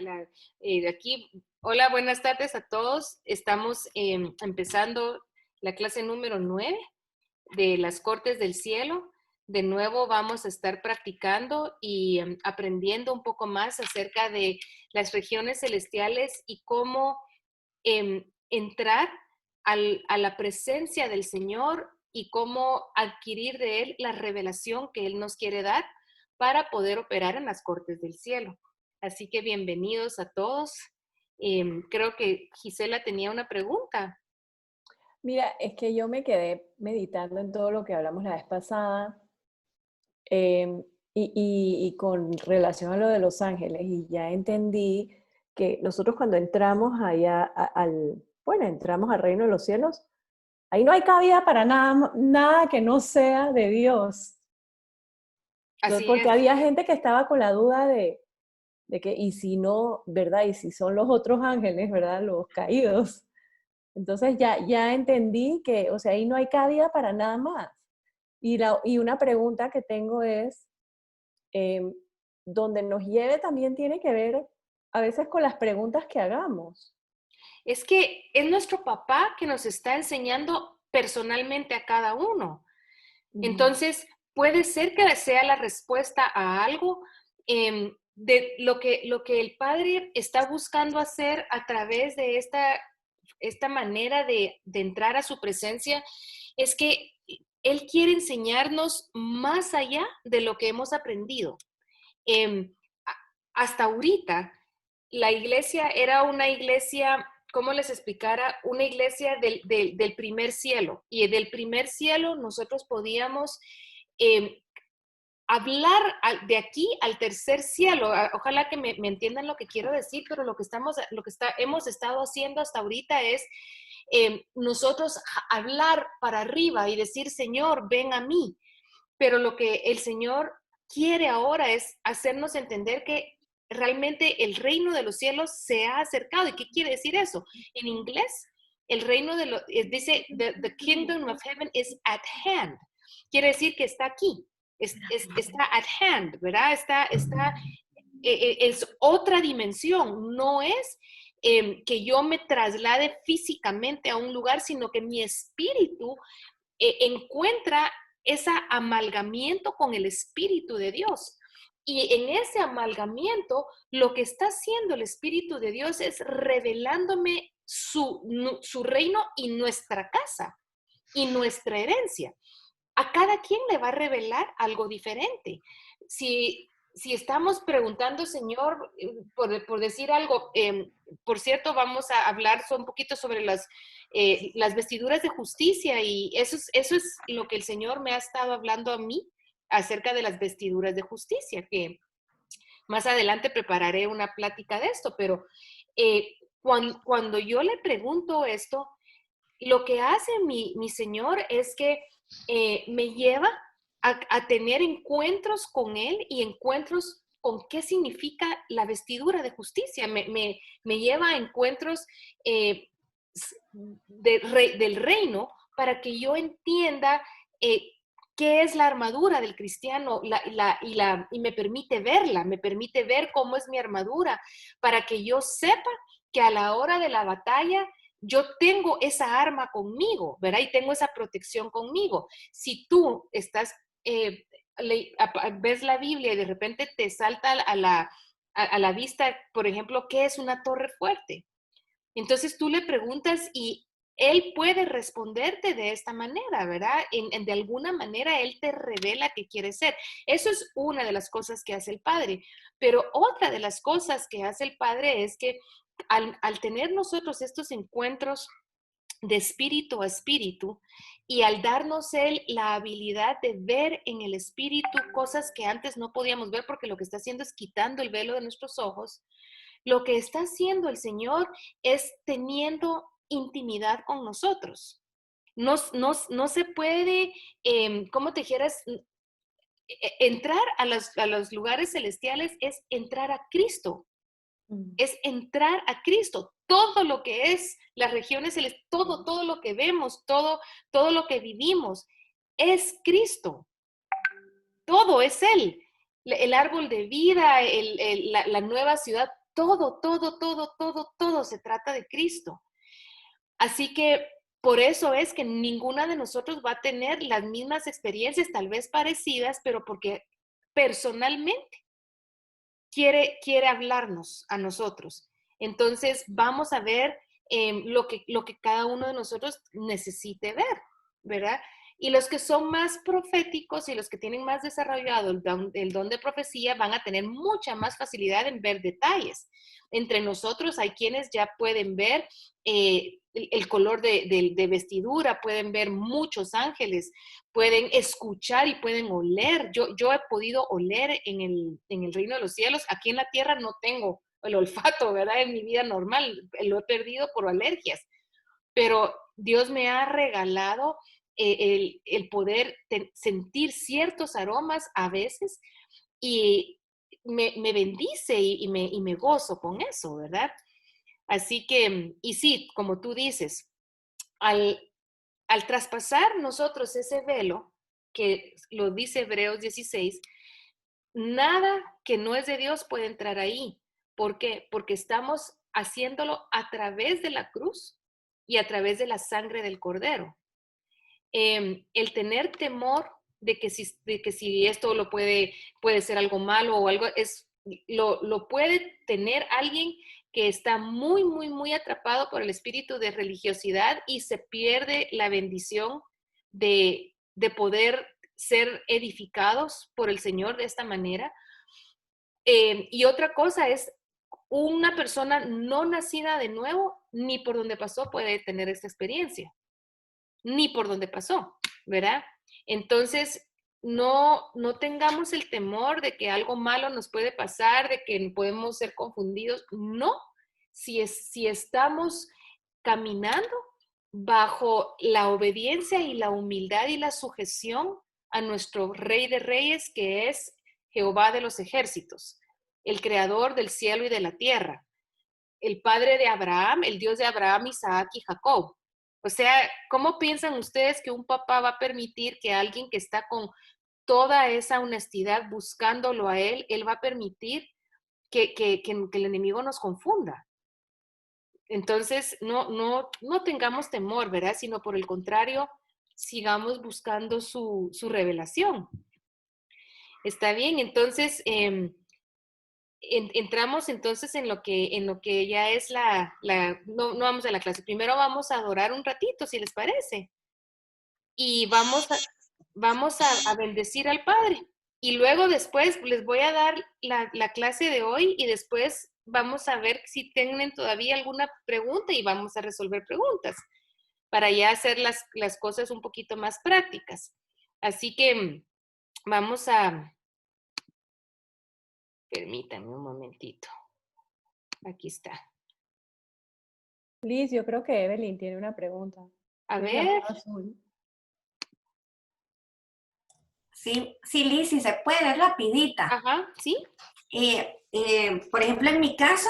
de aquí. Hola, buenas tardes a todos. Estamos empezando la clase número 9 de las Cortes del Cielo. De nuevo vamos a estar practicando y aprendiendo un poco más acerca de las regiones celestiales y cómo entrar a la presencia del Señor y cómo adquirir de Él la revelación que Él nos quiere dar para poder operar en las cortes del cielo. Así que bienvenidos a todos. Creo que Gisela tenía una pregunta. Mira, es que yo me quedé meditando en todo lo que hablamos la vez pasada, em, y con relación a lo de los ángeles, y ya entendí que nosotros cuando entramos allá bueno, entramos al reino de los cielos, ahí no hay cabida para nada que no sea de Dios. Así Porque es. había gente que estaba con la duda de que, y si no, ¿verdad? Y si son los otros ángeles, ¿verdad? Los caídos. Entonces ya entendí que, o sea, ahí no hay cabida para nada más. Y una pregunta que tengo es, em, donde nos lleve también tiene que ver a veces con las preguntas que hagamos. Es que es nuestro papá que nos está enseñando personalmente a cada uno. Ujú. Entonces, puede ser que sea la respuesta a algo de lo que el Padre está buscando hacer a través de esta manera de entrar a su presencia, es que Él quiere enseñarnos más allá de lo que hemos aprendido. Em, Hasta ahorita, la iglesia era una iglesia, ¿cómo les explicara? Una iglesia del primer cielo. Y del primer cielo nosotros podíamos eh, hablar de aquí al tercer cielo. Ojalá que me entiendan lo que quiero decir, pero hemos estado haciendo hasta ahorita es nosotros hablar para arriba y decir, Señor, ven a mí. Pero lo que el Señor quiere ahora es hacernos entender que realmente el reino de los cielos se ha acercado. ¿Y qué quiere decir eso? En inglés, el reino de los, dice, the kingdom of heaven is at hand. Quiere decir que está aquí, está at hand, ¿verdad? Es otra dimensión, no es que yo me traslade físicamente a un lugar, sino que mi espíritu encuentra ese amalgamiento con el Espíritu de Dios. Y en ese amalgamiento, lo que está haciendo el Espíritu de Dios es revelándome su reino y nuestra casa y nuestra herencia. A cada quien le va a revelar algo diferente. Si estamos preguntando, Señor, por decir algo, por cierto, vamos a hablar un poquito sobre las vestiduras de justicia y eso es lo que el Señor me ha estado hablando a mí acerca de las vestiduras de justicia, que más adelante prepararé una plática de esto, pero cuando yo le pregunto esto, lo que hace mi Señor es que me lleva a tener encuentros con Él y encuentros con qué significa la vestidura de justicia. Me lleva a encuentros eh, del reino para que yo entienda qué es la armadura del cristiano y me permite verla, me permite ver cómo es mi armadura, para que yo sepa que a la hora de la batalla yo tengo esa arma conmigo, ¿verdad? Y tengo esa protección conmigo. Si tú estás, ves la Biblia y de repente te salta a la vista, por ejemplo, ¿qué es una torre fuerte? Entonces tú le preguntas y él puede responderte de esta manera, ¿verdad? De alguna manera él te revela qué quiere ser. Eso es una de las cosas que hace el Padre. Pero otra de las cosas que hace el Padre es que al tener nosotros estos encuentros de espíritu a espíritu y al darnos él la habilidad de ver en el espíritu cosas que antes no podíamos ver porque lo que está haciendo es quitando el velo de nuestros ojos, lo que está haciendo el Señor es teniendo intimidad con nosotros. No se puede, ¿cómo te dijeras? Entrar a los lugares celestiales es entrar a Cristo, Mm. es entrar a Cristo. Todo lo que es las regiones celestiales, todo lo que vemos, todo lo que vivimos, es Cristo. Todo es Él. El árbol de vida, la nueva ciudad, todo, todo, todo, todo, todo se trata de Cristo. Así que por eso es que ninguna de nosotros va a tener las mismas experiencias, tal vez parecidas, pero porque personalmente quiere hablarnos a nosotros. Entonces vamos a ver lo que cada uno de nosotros necesite ver, ¿verdad? Y los que son más proféticos y los que tienen más desarrollado el don de profecía van a tener mucha más facilidad en ver detalles. Entre nosotros hay quienes ya pueden ver el color de vestidura, pueden ver muchos ángeles, pueden escuchar y pueden oler. Yo he podido oler en el reino de los cielos. Aquí en la tierra no tengo el olfato, ¿verdad? En mi vida normal lo he perdido por alergias, pero Dios me ha regalado el poder sentir ciertos aromas a veces y me bendice y me gozo con eso, ¿verdad? Así que, y sí, como tú dices, al, al traspasar nosotros ese velo, que lo dice Hebreos 16, nada que no es de Dios puede entrar ahí. ¿Por qué? Porque estamos haciéndolo a través de la cruz y a través de la sangre del Cordero. El tener temor de que si esto puede ser algo malo o algo, lo puede tener alguien que está muy, muy, muy atrapado por el espíritu de religiosidad y se pierde la bendición de poder ser edificados por el Señor de esta manera. Y otra cosa es, una persona no nacida de nuevo, ni por donde pasó puede tener esta experiencia, ni por donde pasó, ¿verdad? Entonces, no tengamos el temor de que algo malo nos puede pasar, de que podemos ser confundidos. No, si estamos caminando bajo la obediencia y la humildad y la sujeción a nuestro Rey de Reyes, que es Jehová de los ejércitos, el creador del cielo y de la tierra, el padre de Abraham, el Dios de Abraham, Isaac y Jacob. O sea, ¿cómo piensan ustedes que un papá va a permitir que alguien que está con toda esa honestidad buscándolo a él va a permitir que el enemigo nos confunda? Entonces, no tengamos temor, ¿verdad? Sino por el contrario, sigamos buscando su revelación. Está bien, entonces entramos entonces en lo que ya es no vamos a la clase. Primero vamos a adorar un ratito, si les parece. Y vamos a bendecir al Padre. Y luego después les voy a dar la clase de hoy y después vamos a ver si tienen todavía alguna pregunta y vamos a resolver preguntas para ya hacer las cosas un poquito más prácticas. Así que vamos a, permítanme un momentito. Aquí está. Liz, yo creo que Evelyn tiene una pregunta. A Tiene la ver. mano azul. Sí, sí, Liz, si se puede, es rapidita. Ajá, sí. Por ejemplo, en mi caso,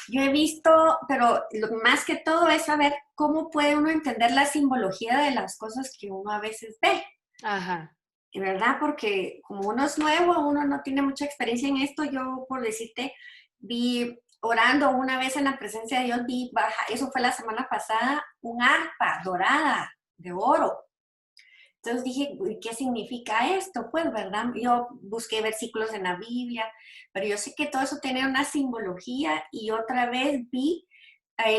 yo he visto, pero lo más que todo es saber cómo puede uno entender la simbología de las cosas que uno a veces ve, Ajá. ¿verdad? Porque como uno es nuevo, uno no tiene mucha experiencia en esto, yo por decirte, vi orando una vez en la presencia de Dios, vi baja, eso fue la semana pasada, un arpa dorada de oro. Entonces dije, ¿qué significa esto? Pues, ¿verdad? Yo busqué versículos en la Biblia, pero yo sé que todo eso tiene una simbología y otra vez vi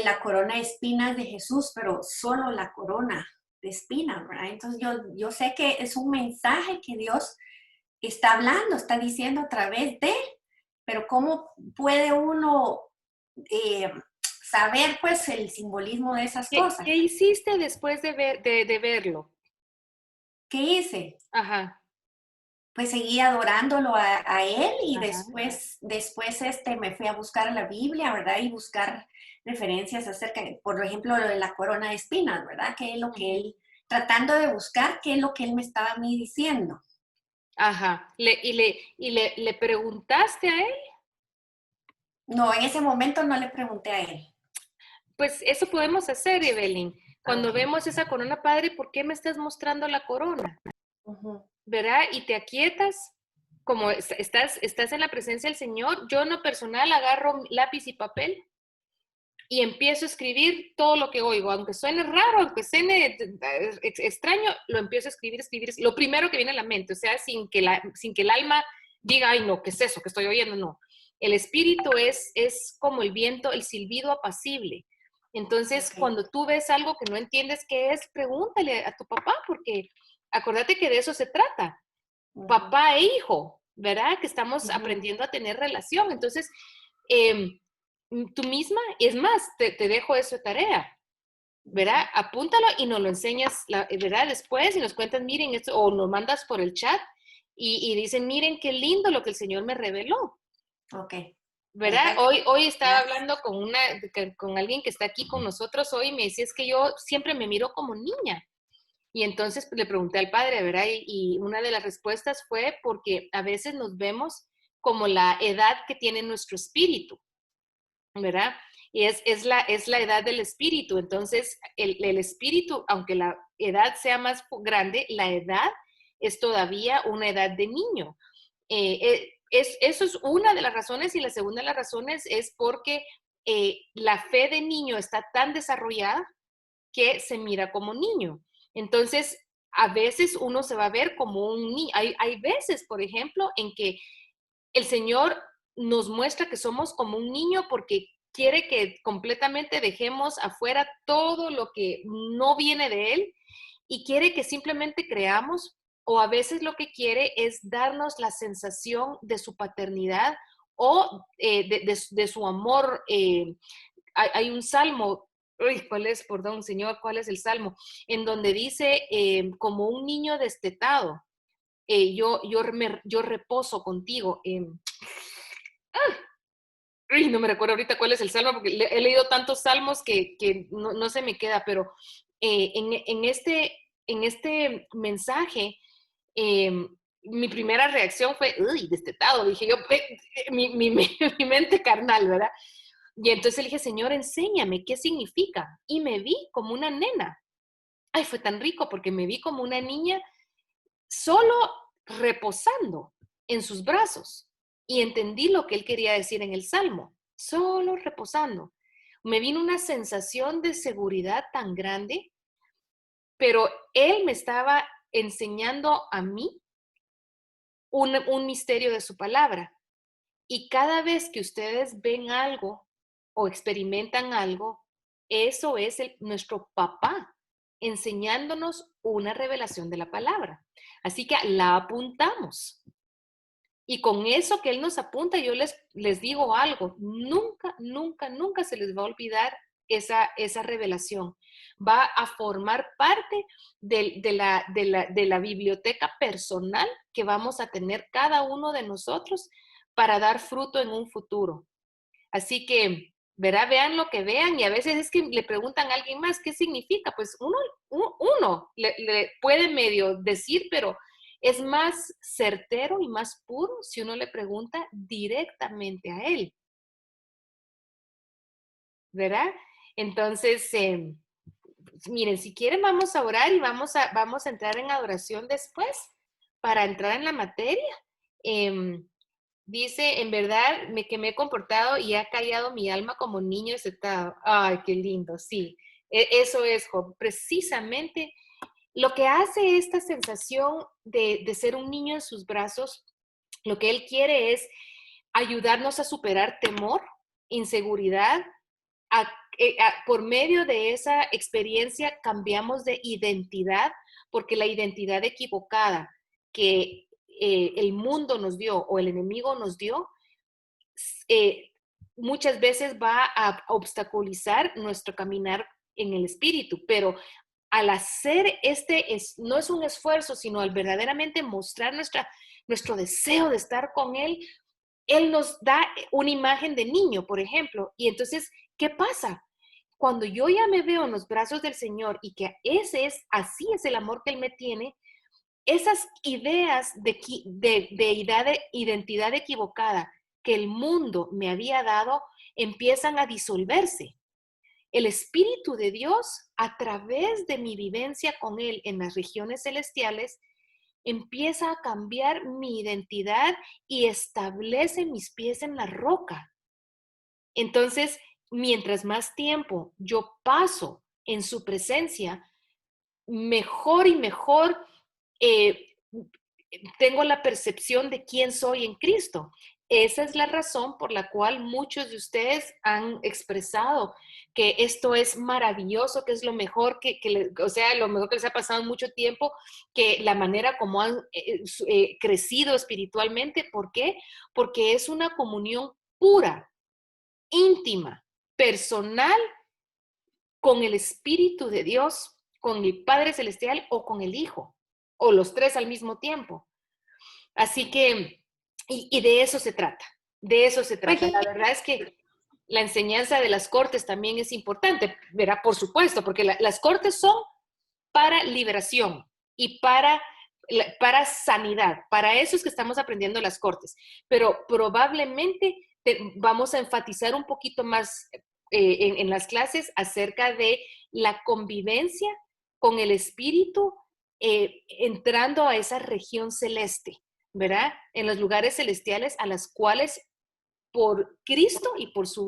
la corona de espinas de Jesús, pero solo la corona de espinas, ¿verdad? Entonces yo sé que es un mensaje que Dios está hablando, está diciendo a través de él, pero ¿cómo puede uno saber pues el simbolismo de esas cosas? ¿Qué hiciste después de verlo? ¿Qué hice? Ajá. Pues seguí adorándolo a él y Ajá. después me fui a buscar la Biblia, ¿verdad? Y buscar referencias acerca, por ejemplo, lo de la corona de espinas, ¿verdad? Que es lo que él, tratando de buscar qué es lo que él me estaba a mí diciendo. Ajá. ¿Le preguntaste a él? No, en ese momento no le pregunté a él. Pues eso podemos hacer, Evelyn. Cuando Okay. vemos esa corona, Padre, ¿por qué me estás mostrando la corona? Uh-huh. ¿Verdad? Y te aquietas como estás en la presencia del Señor, yo en lo personal agarro lápiz y papel y empiezo a escribir todo lo que oigo, aunque suene raro, aunque suene extraño, lo empiezo a escribir, lo primero que viene a la mente, o sea, sin que el alma diga, ay no, ¿qué es eso que estoy oyendo? No, el espíritu es como el viento, el silbido apacible. Entonces, cuando tú ves algo que no entiendes qué es, pregúntale a tu papá, porque acuérdate que de eso se trata, papá e hijo, ¿verdad? Que estamos aprendiendo a tener relación. Entonces, tú misma, es más, te dejo eso de tarea, ¿verdad? Apúntalo y nos lo enseñas, ¿verdad? Después y nos cuentas, miren esto, o nos mandas por el chat y dicen, miren qué lindo lo que el Señor me reveló. Ok. ¿Verdad? Perfecto. Hoy estaba hablando con alguien que está aquí con nosotros hoy y me decía, es que yo siempre me miro como niña. Y entonces le pregunté al padre, ¿verdad? Y una de las respuestas fue porque a veces nos vemos como la edad que tiene nuestro espíritu, ¿verdad? Y es la edad del espíritu. Entonces, el espíritu, aunque la edad sea más grande, la edad es todavía una edad de niño. Eso es una de las razones, y la segunda de las razones es porque la fe de niño está tan desarrollada que se mira como niño. Entonces, a veces uno se va a ver como un niño. Hay veces, por ejemplo, en que el Señor nos muestra que somos como un niño porque quiere que completamente dejemos afuera todo lo que no viene de Él y quiere que simplemente creamos, o a veces lo que quiere es darnos la sensación de su paternidad o de su amor. Hay un salmo, uy, ¿cuál es, perdón, Señor, cuál es el salmo? En donde dice, como un niño destetado, yo reposo contigo. No me recuerdo ahorita cuál es el salmo, porque he leído tantos salmos que no se me queda, pero en este mensaje, eh, mi primera reacción fue, uy, destetado, dije yo, mi mente carnal, ¿verdad? Y entonces le dije, Señor, enséñame qué significa. Y me vi como una nena. Ay, fue tan rico porque me vi como una niña solo reposando en sus brazos. Y entendí lo que él quería decir en el Salmo, solo reposando. Me vino una sensación de seguridad tan grande, pero él me estaba enseñando a mí un misterio de su palabra. Y cada vez que ustedes ven algo o experimentan algo, eso es nuestro papá enseñándonos una revelación de la palabra. Así que la apuntamos. Y con eso que Él nos apunta, yo les digo algo, nunca, nunca, nunca se les va a olvidar esa revelación. Va a formar parte de la biblioteca personal que vamos a tener cada uno de nosotros para dar fruto en un futuro. Así que, verá, vean lo que vean, y a veces es que le preguntan a alguien más qué significa. Pues uno le puede medio decir, pero es más certero y más puro si uno le pregunta directamente a él, ¿verdad? Entonces, miren, si quieren vamos a orar y vamos a entrar en adoración después para entrar en la materia. Dice, en verdad, que me he comportado y ha callado mi alma como niño destetado. Ay, qué lindo, sí. Eso es, Job. Precisamente lo que hace esta sensación de ser un niño en sus brazos, lo que él quiere es ayudarnos a superar temor, inseguridad. Por medio de esa experiencia cambiamos de identidad, porque la identidad equivocada que el mundo nos dio o el enemigo nos dio, muchas veces va a obstaculizar nuestro caminar en el espíritu, pero al hacer no es un esfuerzo, sino al verdaderamente mostrar nuestro deseo de estar con Él nos da una imagen de niño, por ejemplo, y entonces, ¿qué pasa? Cuando yo ya me veo en los brazos del Señor y que así es el amor que Él me tiene, esas ideas de identidad equivocada que el mundo me había dado empiezan a disolverse. El Espíritu de Dios, a través de mi vivencia con Él en las regiones celestiales, empieza a cambiar mi identidad y establece mis pies en la roca. Entonces, mientras más tiempo yo paso en su presencia, mejor y mejor eh, tengo la percepción de quién soy en Cristo. Esa es la razón por la cual muchos de ustedes han expresado que esto es maravilloso, que es lo mejor o sea, lo mejor que les ha pasado en mucho tiempo, que la manera como han crecido espiritualmente. ¿Por qué? Porque es una comunión pura, íntima, personal con el Espíritu de Dios, con el Padre Celestial o con el Hijo, o los tres al mismo tiempo. Así que, y de eso se trata, de eso se trata. La verdad es que la enseñanza de las cortes también es importante, ¿verdad? Por supuesto, porque las cortes son para liberación y para sanidad. Para eso es que estamos aprendiendo las cortes. Pero probablemente vamos a enfatizar un poquito más en las clases acerca de la convivencia con el espíritu entrando a esa región celeste, ¿verdad? En los lugares celestiales a las cuales por Cristo y por su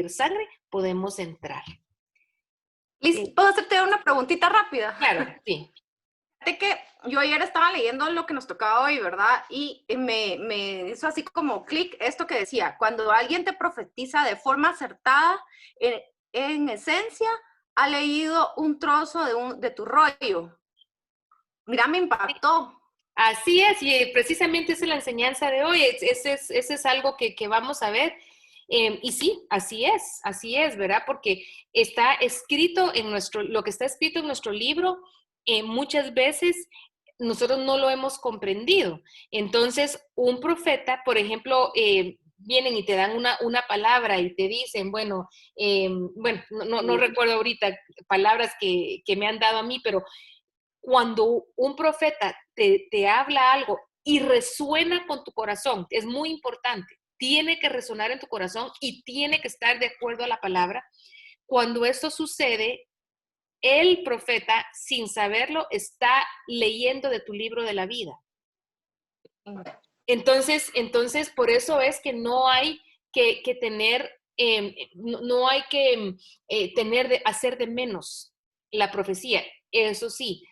sangre podemos entrar. Liz, ¿puedo hacerte una preguntita rápida? Claro, sí. Fíjate que yo ayer estaba leyendo lo que nos tocaba hoy, ¿verdad? Y me hizo así como clic esto que decía, cuando alguien te profetiza de forma acertada, en esencia, ha leído un trozo de tu rollo. Mira, me impactó. Así es, y precisamente esa es la enseñanza de hoy, ese es algo que vamos a ver. Y sí, así es, ¿verdad? Porque está escrito lo que está escrito en nuestro libro, muchas veces nosotros no lo hemos comprendido. Entonces, un profeta, por ejemplo, vienen y te dan una palabra y te dicen, bueno, no recuerdo ahorita palabras que me han dado a mí, pero cuando un profeta te habla algo y resuena con tu corazón, es muy importante, tiene que resonar en tu corazón y tiene que estar de acuerdo a la palabra. Cuando esto sucede, el profeta, sin saberlo, está leyendo de tu libro de la vida. Entonces, por eso es que no hay que tener, no hay que hacer de menos la profecía. Eso sí,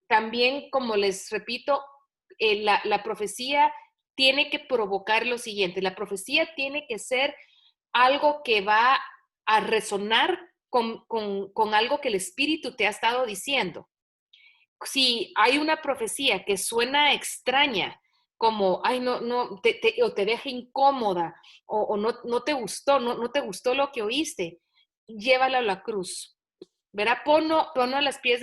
también, como les repito, la profecía tiene que provocar lo siguiente. La profecía tiene que ser algo que va a resonar con algo que el Espíritu te ha estado diciendo. Si hay una profecía que suena extraña, como, ay, o te deja incómoda, o no te gustó, no te gustó lo que oíste, llévala a la cruz. ¿Verá? Ponlo a los pies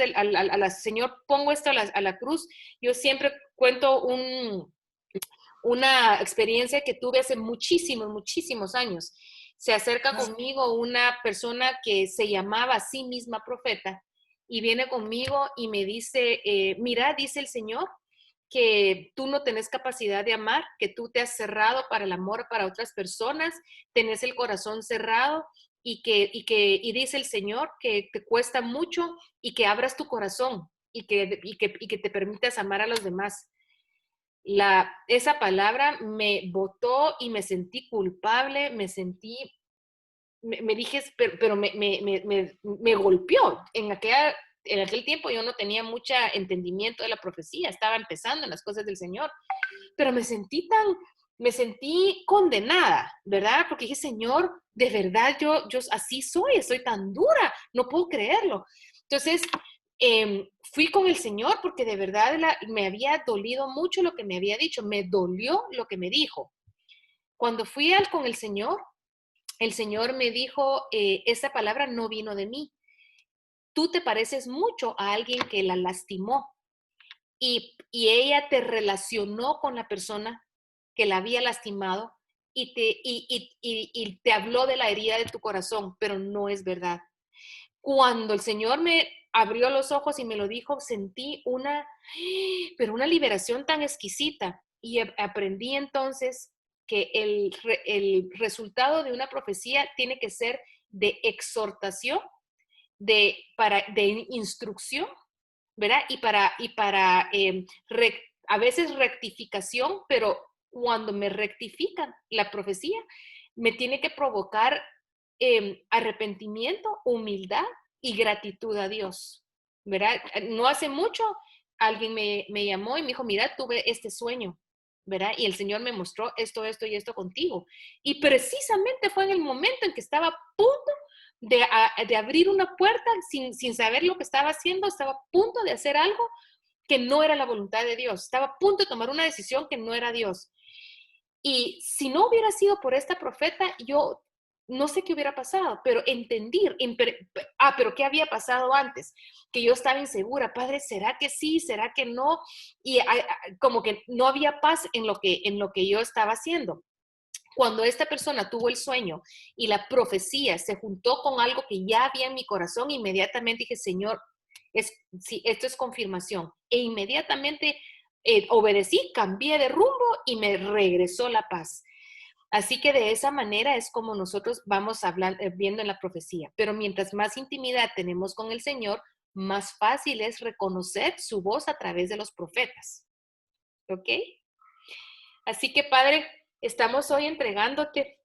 Señor, pongo esto a la cruz. Yo siempre cuento una experiencia que tuve hace muchísimos años. Se acerca conmigo una persona que se llamaba a sí misma profeta y viene conmigo y me dice, mira, dice el Señor, que tú no tenés capacidad de amar, que tú te has cerrado para el amor para otras personas, tenés el corazón cerrado y dice el Señor que te cuesta mucho y que abras tu corazón y que te permitas amar a los demás. Esa palabra me botó y me sentí culpable, me dije, pero me golpeó. En aquel tiempo yo no tenía mucho entendimiento de la profecía, estaba empezando en las cosas del Señor, pero me sentí condenada, ¿verdad? Porque dije, Señor, de verdad yo así soy tan dura, no puedo creerlo. Entonces, fui con el Señor porque de verdad me había dolido mucho lo que me había dicho, me dolió lo que me dijo. Cuando fui con el Señor me dijo, esa palabra no vino de mí. Tú te pareces mucho a alguien que la lastimó y ella te relacionó con la persona que la había lastimado y te habló de la herida de tu corazón, pero no es verdad. Cuando el Señor me abrió los ojos y me lo dijo, sentí una liberación tan exquisita y aprendí entonces que el resultado de una profecía tiene que ser de exhortación, de instrucción ¿verdad? A veces rectificación, pero cuando me rectifican la profecía, me tiene que provocar arrepentimiento, humildad y gratitud a Dios, ¿verdad? No hace mucho alguien me llamó y me dijo, mira, tuve este sueño, ¿verdad? Y el Señor me mostró esto, esto y esto contigo. Y precisamente fue en el momento en que estaba a punto de abrir una puerta sin saber lo que estaba haciendo, estaba a punto de hacer algo que no era la voluntad de Dios, estaba a punto de tomar una decisión que no era Dios. Y si no hubiera sido por esta profeta, yo no sé qué hubiera pasado, pero pero ¿qué había pasado antes? Que yo estaba insegura, Padre, ¿será que sí? ¿Será que no? Y como que no había paz en lo que yo estaba haciendo. Cuando esta persona tuvo el sueño y la profecía se juntó con algo que ya había en mi corazón, inmediatamente dije, Señor, sí, esto es confirmación. E inmediatamente obedecí, cambié de rumbo y me regresó la paz. Así que de esa manera es como nosotros vamos viendo en la profecía. Pero mientras más intimidad tenemos con el Señor, más fácil es reconocer su voz a través de los profetas. ¿Ok? Así que, Padre, estamos hoy entregándote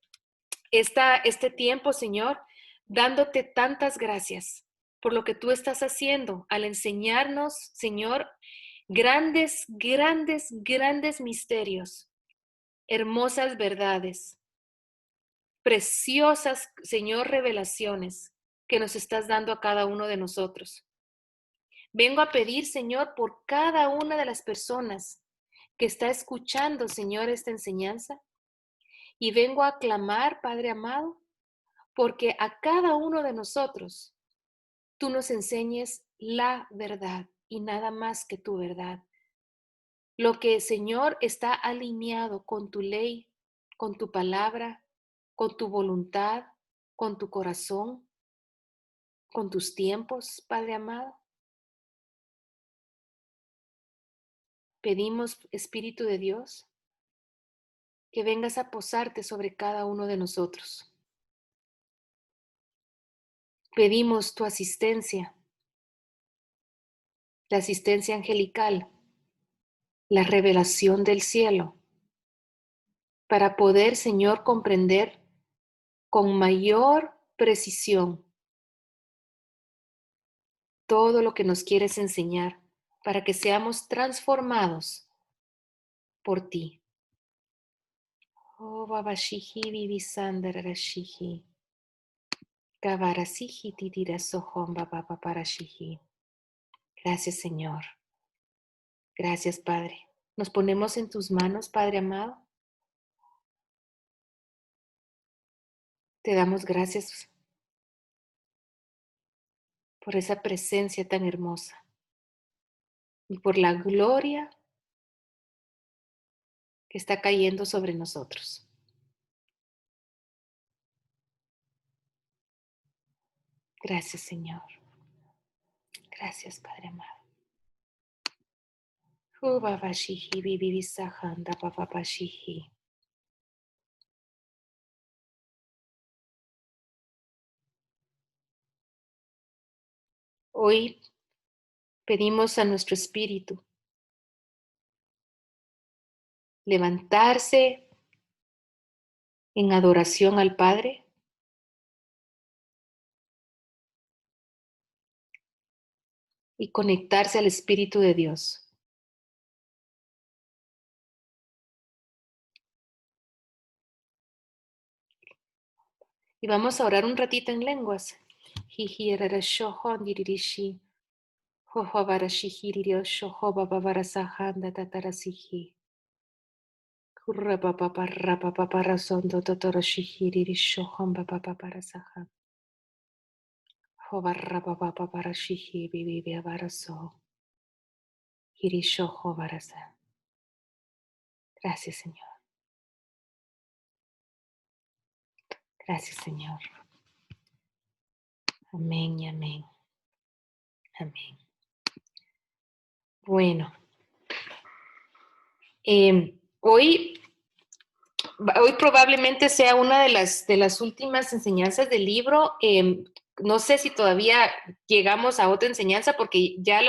este tiempo, Señor, dándote tantas gracias por lo que tú estás haciendo al enseñarnos, Señor, grandes, grandes, grandes misterios, hermosas verdades, preciosas, Señor, revelaciones que nos estás dando a cada uno de nosotros. Vengo a pedir, Señor, por cada una de las personas que está escuchando, Señor, esta enseñanza. Y vengo a clamar, Padre amado, porque a cada uno de nosotros tú nos enseñes la verdad y nada más que tu verdad. Lo que, Señor, está alineado con tu ley, con tu palabra, con tu voluntad, con tu corazón, con tus tiempos, Padre amado. Pedimos, Espíritu de Dios, que vengas a posarte sobre cada uno de nosotros. Pedimos tu asistencia, la asistencia angelical, la revelación del cielo, para poder, Señor, comprender con mayor precisión todo lo que nos quieres enseñar, para que seamos transformados por ti. Oh, babashihi vivisandarashihi, kavarasihi titirasohom babaparashihi. Gracias, Señor. Gracias, Padre. Nos ponemos en tus manos, Padre amado. Te damos gracias por esa presencia tan hermosa y por la gloria que está cayendo sobre nosotros. Gracias, Señor. Gracias, Padre amado. Hoy pedimos a nuestro espíritu levantarse en adoración al Padre y conectarse al Espíritu de Dios. Y vamos a orar un ratito en lenguas. Gracias, Señor. Gracias, Señor. Amén y amén. Amén. Bueno, hoy probablemente sea una de las últimas enseñanzas del libro. No sé si todavía llegamos a otra enseñanza porque ya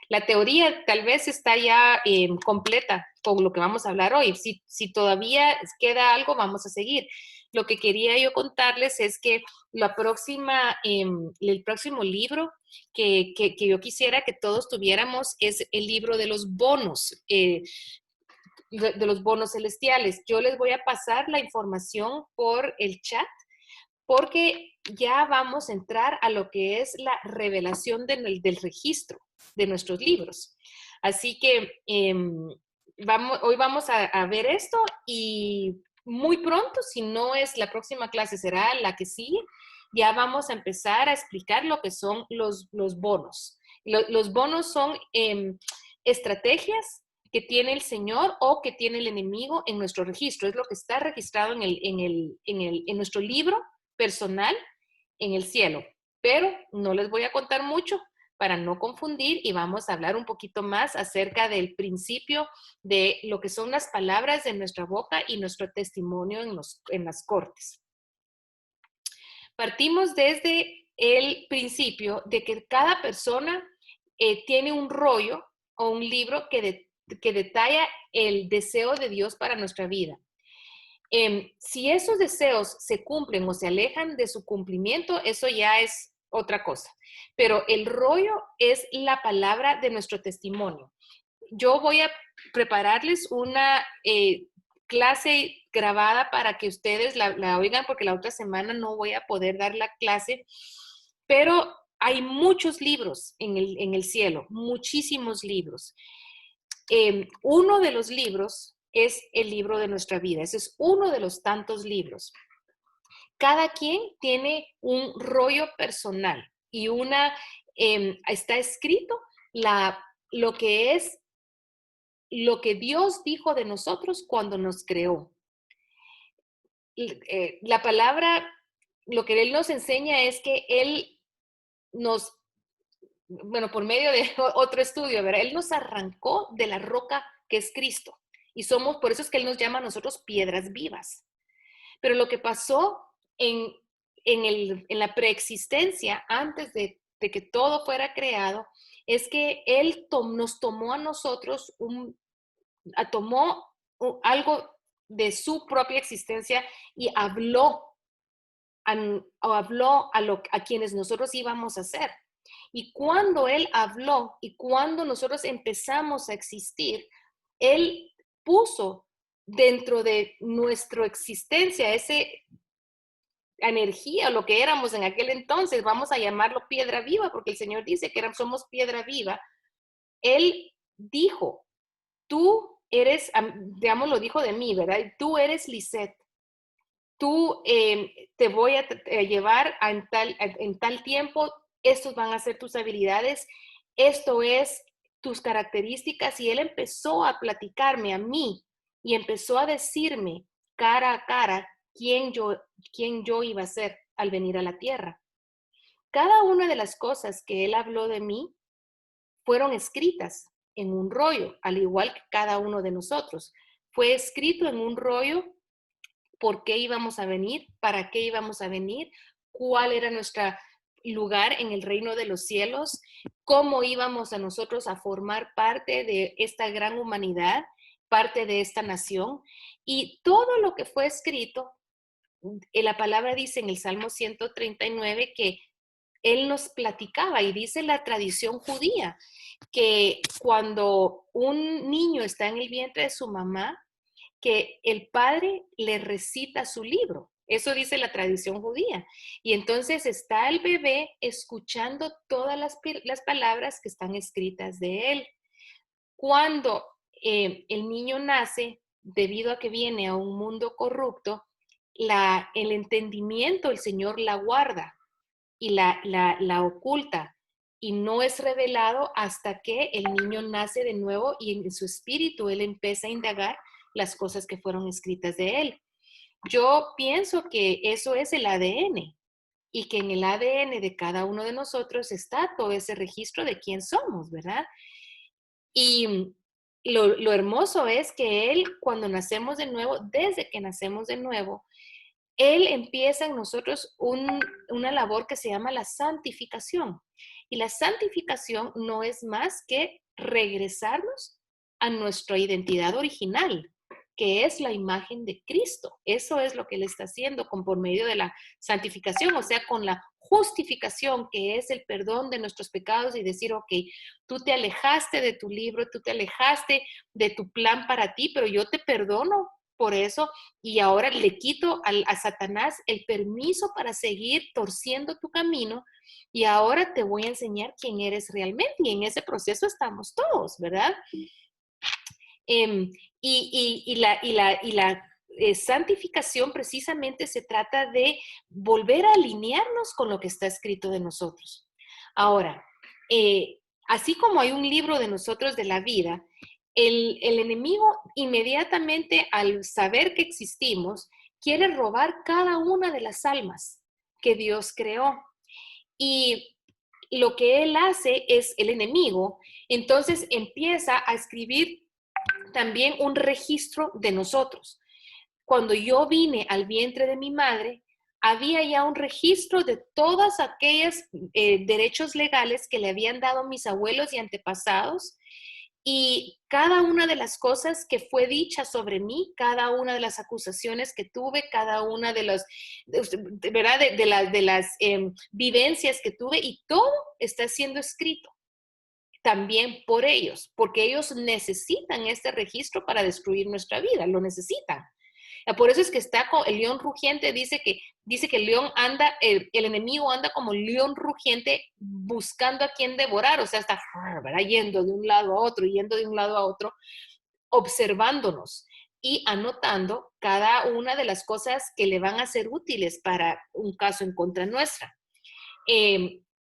La teoría tal vez está ya completa con lo que vamos a hablar hoy. Si todavía queda algo, vamos a seguir. Lo que quería yo contarles es que el próximo libro que yo quisiera que todos tuviéramos es el libro de los bonos, de los bonos celestiales. Yo les voy a pasar la información por el chat porque ya vamos a entrar a lo que es la revelación del registro de nuestros libros. Así que hoy vamos a ver esto y muy pronto, si no es la próxima clase, será la que sigue, ya vamos a empezar a explicar lo que son los bonos. Los bonos son estrategias que tiene el Señor o que tiene el enemigo en nuestro registro. Es lo que está registrado en nuestro libro personal en el cielo. Pero no les voy a contar mucho para no confundir y vamos a hablar un poquito más acerca del principio de lo que son las palabras de nuestra boca y nuestro testimonio en las cortes. Partimos desde el principio de que cada persona tiene un rollo o un libro que detalla el deseo de Dios para nuestra vida. Si esos deseos se cumplen o se alejan de su cumplimiento, eso ya es otra cosa. Pero el rollo es la palabra de nuestro testimonio. Yo voy a prepararles una clase grabada para que ustedes la oigan, porque la otra semana no voy a poder dar la clase, pero hay muchos libros en el cielo, muchísimos libros. Uno de los libros es el libro de nuestra vida. Ese es uno de los tantos libros. Cada quien tiene un rollo personal y está escrito lo que Dios dijo de nosotros cuando nos creó. La palabra, lo que Él nos enseña es que Él por medio de otro estudio, ¿verdad? Él nos arrancó de la roca que es Cristo. Y por eso es que Él nos llama a nosotros piedras vivas. Pero lo que pasó en la preexistencia, antes de que todo fuera creado, es que Él nos tomó a nosotros, tomó algo de su propia existencia y habló a quienes nosotros íbamos a ser. Y cuando Él habló y cuando nosotros empezamos a existir, Él puso dentro de nuestra existencia esa energía, lo que éramos en aquel entonces, vamos a llamarlo piedra viva, porque el Señor dice que somos piedra viva. Él dijo, tú eres, digamos, lo dijo de mí, ¿verdad? Tú eres Lisette. Tú te voy a llevar en tal tiempo, estos van a ser tus habilidades, esto es tus características. Y Él empezó a platicarme a mí y empezó a decirme cara a cara quién yo iba a ser al venir a la tierra. Cada una de las cosas que Él habló de mí fueron escritas en un rollo, al igual que cada uno de nosotros. Fue escrito en un rollo por qué íbamos a venir, para qué íbamos a venir, cuál era nuestro lugar en el reino de los cielos, cómo íbamos a nosotros a formar parte de esta gran humanidad, parte de esta nación. Y todo lo que fue escrito, la palabra dice en el Salmo 139 que Él nos platicaba, y dice la tradición judía, que cuando un niño está en el vientre de su mamá, que el padre le recita su libro. Eso dice la tradición judía. Y entonces está el bebé escuchando todas las palabras que están escritas de él. Cuando el niño nace, debido a que viene a un mundo corrupto, el entendimiento el Señor la guarda y la oculta, y no es revelado hasta que el niño nace de nuevo y en su espíritu Él empieza a indagar las cosas que fueron escritas de Él. Yo pienso que eso es el ADN y que en el ADN de cada uno de nosotros está todo ese registro de quién somos, ¿verdad? Y lo hermoso es que Él, cuando nacemos de nuevo, desde que nacemos de nuevo, Él empieza en nosotros una labor que se llama la santificación. Y la santificación no es más que regresarnos a nuestra identidad original, que es la imagen de Cristo. Eso es lo que Él está haciendo por medio de la santificación, o sea, con la justificación, que es el perdón de nuestros pecados y decir, ok, tú te alejaste de tu libro, tú te alejaste de tu plan para ti, pero yo te perdono por eso y ahora le quito a Satanás el permiso para seguir torciendo tu camino y ahora te voy a enseñar quién eres realmente y en ese proceso estamos todos, ¿verdad? La santificación precisamente se trata de volver a alinearnos con lo que está escrito de nosotros. Ahora, así como hay un libro de nosotros de la vida, el enemigo inmediatamente al saber que existimos, quiere robar cada una de las almas que Dios creó. Y lo que él hace es, el enemigo, entonces empieza a escribir también un registro de nosotros. Cuando yo vine al vientre de mi madre, había ya un registro de todas aquellos derechos legales que le habían dado mis abuelos y antepasados y cada una de las cosas que fue dicha sobre mí, cada una de las acusaciones que tuve, cada una de las, ¿verdad? De las vivencias que tuve y todo está siendo escrito también por ellos, porque ellos necesitan este registro para destruir nuestra vida, lo necesitan. Por eso es que está con el león rugiente, dice que el león anda, el enemigo anda como león rugiente buscando a quien devorar, o sea, está, ¿verdad? Yendo de un lado a otro, yendo de un lado a otro, observándonos y anotando cada una de las cosas que le van a ser útiles para un caso en contra nuestra.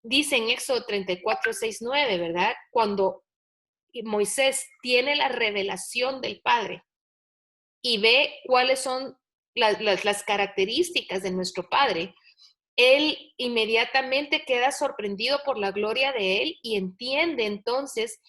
Dice en Éxodo 34, 6, 9, ¿verdad? Cuando Moisés tiene la revelación del Padre y ve cuáles son las características de nuestro Padre, él inmediatamente queda sorprendido por la gloria de él y entiende entonces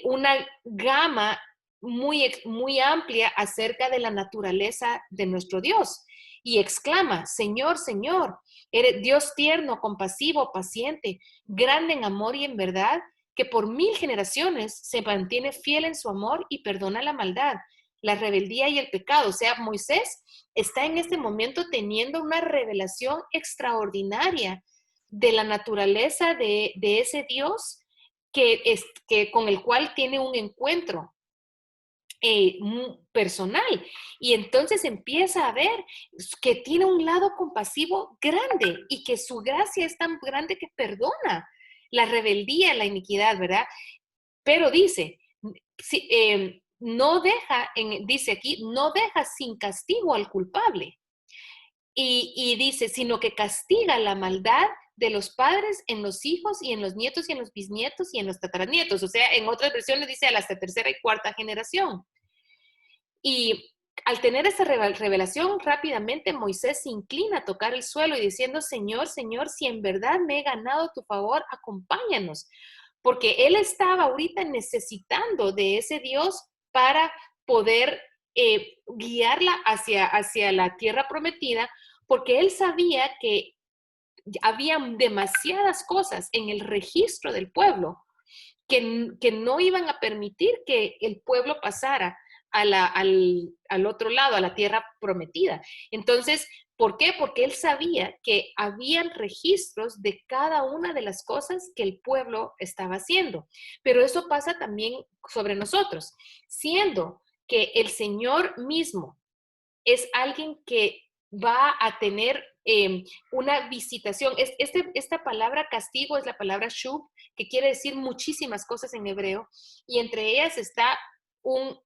una gama muy amplia acerca de la naturaleza de nuestro Dios y exclama, Señor, Señor, eres Dios tierno, compasivo, paciente, grande en amor y en verdad, que por 1000 generaciones se mantiene fiel en su amor y perdona la maldad, la rebeldía y el pecado. O sea, Moisés está en este momento teniendo una revelación extraordinaria de la naturaleza de ese Dios con el cual tiene un encuentro personal. Y entonces empieza a ver que tiene un lado compasivo grande y que su gracia es tan grande que perdona la rebeldía, la iniquidad, ¿verdad? Pero dice, no deja, dice aquí, no deja sin castigo al culpable. Y dice, sino que castiga la maldad de los padres en los hijos y en los nietos y en los bisnietos y en los tataranietos. O sea, en otras versiones dice a la tercera y cuarta generación. Y al tener esa revelación, rápidamente Moisés se inclina a tocar el suelo y diciendo, Señor, Señor, si en verdad me he ganado tu favor, acompáñanos. Porque él estaba ahorita necesitando de ese Dios para poder guiarla hacia la tierra prometida, porque él sabía que había demasiadas cosas en el registro del pueblo que no iban a permitir que el pueblo pasara al otro lado, a la tierra prometida. Entonces, ¿por qué? Porque él sabía que habían registros de cada una de las cosas que el pueblo estaba haciendo. Pero eso pasa también sobre nosotros, siendo que el Señor mismo es alguien que va a tener una visitación. Esta palabra castigo es la palabra shub, que quiere decir muchísimas cosas en hebreo, y entre ellas está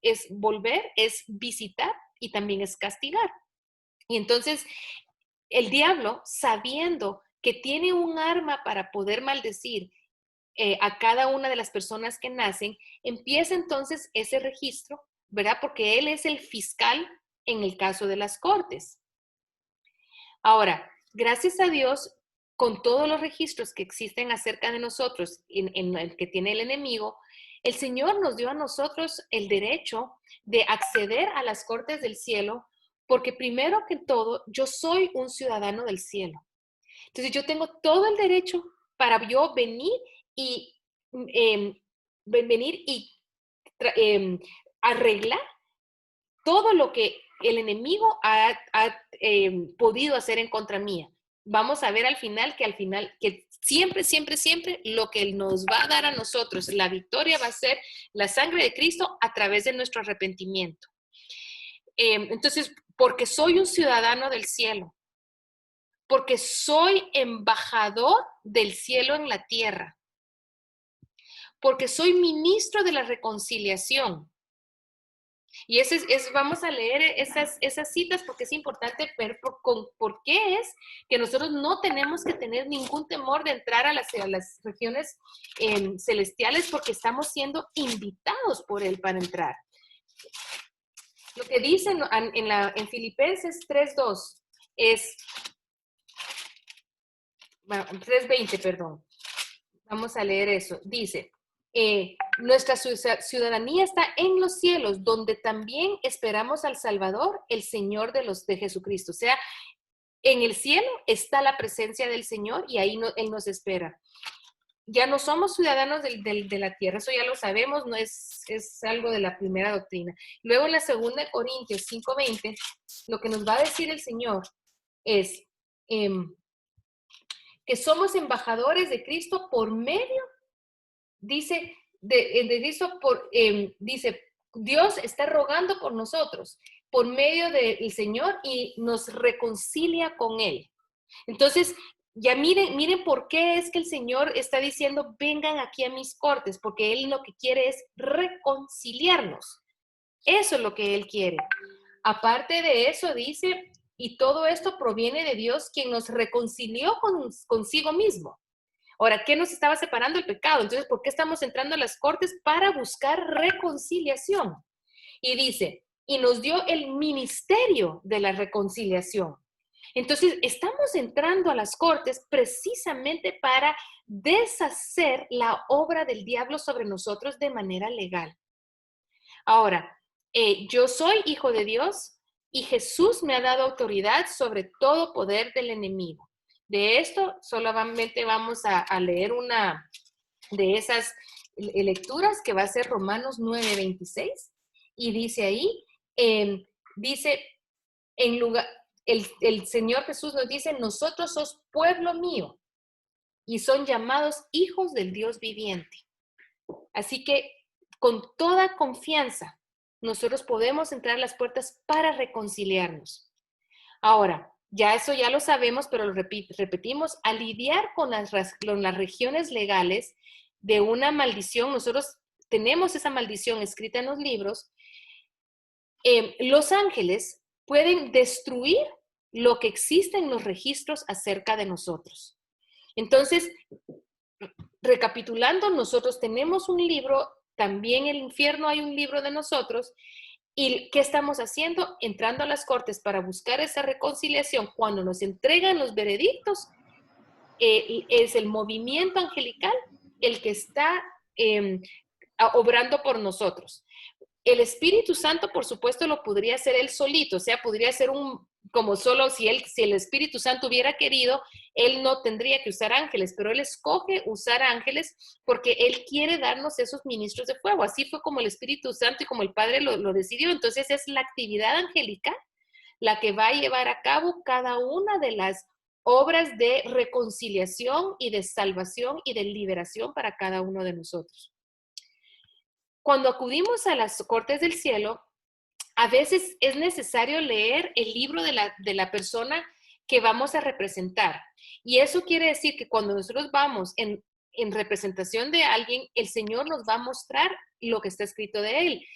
es volver, es visitar y también es castigar. Y entonces el diablo, sabiendo que tiene un arma para poder maldecir a cada una de las personas que nacen, empieza entonces ese registro, ¿verdad? Porque él es el fiscal en el caso de las cortes. Ahora, gracias a Dios, con todos los registros que existen acerca de nosotros, en el que tiene el enemigo, el Señor nos dio a nosotros el derecho de acceder a las cortes del cielo Porque primero que todo, yo soy un ciudadano del cielo. Entonces yo tengo todo el derecho para yo venir y em, venir y arreglar todo lo que el enemigo ha podido hacer en contra mía. Vamos a ver al final, que siempre, siempre, siempre lo que nos va a dar a nosotros la victoria va a ser la sangre de Cristo a través de nuestro arrepentimiento. Entonces, porque soy un ciudadano del cielo, porque soy embajador del cielo en la tierra, porque soy ministro de la reconciliación. Y vamos a leer esas citas porque es importante ver por qué es que nosotros no tenemos que tener ningún temor de entrar a las regiones celestiales, porque estamos siendo invitados por Él para entrar. Lo que dice en Filipenses 3:2 es, bueno, 3:20, perdón. Vamos a leer eso. Dice, nuestra ciudadanía está en los cielos, donde también esperamos al Salvador, el Señor de Jesucristo. O sea, en el cielo está la presencia del Señor y ahí Él nos espera. Ya no somos ciudadanos de la tierra, eso ya lo sabemos, no es algo de la primera doctrina. Luego en la 2 Corintios 5:20, lo que nos va a decir el Señor es que somos embajadores de Cristo por medio, dice, de Cristo, dice, Dios está rogando por nosotros, por medio del Señor, y nos reconcilia con Él. Entonces, ya miren por qué es que el Señor está diciendo, vengan aquí a mis cortes, porque Él lo que quiere es reconciliarnos. Eso es lo que Él quiere. Aparte de eso, dice, y todo esto proviene de Dios, quien nos reconcilió consigo mismo. Ahora, ¿qué nos estaba separando? El pecado. Entonces, ¿por qué estamos entrando a las cortes? Para buscar reconciliación. Y dice, y nos dio el ministerio de la reconciliación. Entonces, estamos entrando a las cortes precisamente para deshacer la obra del diablo sobre nosotros de manera legal. Ahora, yo soy hijo de Dios y Jesús me ha dado autoridad sobre todo poder del enemigo. De esto solamente vamos a leer una de esas lecturas, que va a ser Romanos 9:26, y dice ahí, dice, en lugar, el Señor Jesús nos dice, nosotros sos pueblo mío y son llamados hijos del Dios viviente. Así que con toda confianza nosotros podemos entrar a las puertas para reconciliarnos. Ahora, ya eso ya lo sabemos, pero lo repetimos, al lidiar con las regiones legales de una maldición, nosotros tenemos esa maldición escrita en los libros, los ángeles pueden destruir lo que existe en los registros acerca de nosotros. Entonces, recapitulando, nosotros tenemos un libro, también en el infierno hay un libro de nosotros. ¿Y qué estamos haciendo? Entrando a las cortes para buscar esa reconciliación. Cuando nos entregan los veredictos, es el movimiento angelical el que está obrando por nosotros. El Espíritu Santo, por supuesto, lo podría hacer él solito, o sea, podría ser como solo si el Espíritu Santo hubiera querido, él no tendría que usar ángeles, pero él escoge usar ángeles porque él quiere darnos esos ministros de fuego. Así fue como el Espíritu Santo y como el Padre lo decidió. Entonces es la actividad angélica la que va a llevar a cabo cada una de las obras de reconciliación y de salvación y de liberación para cada uno de nosotros. Cuando acudimos a las cortes del cielo, a veces es necesario leer el libro de la persona que vamos a representar. Y eso quiere decir que cuando nosotros vamos en representación de alguien, el Señor nos va a mostrar lo que está escrito de él.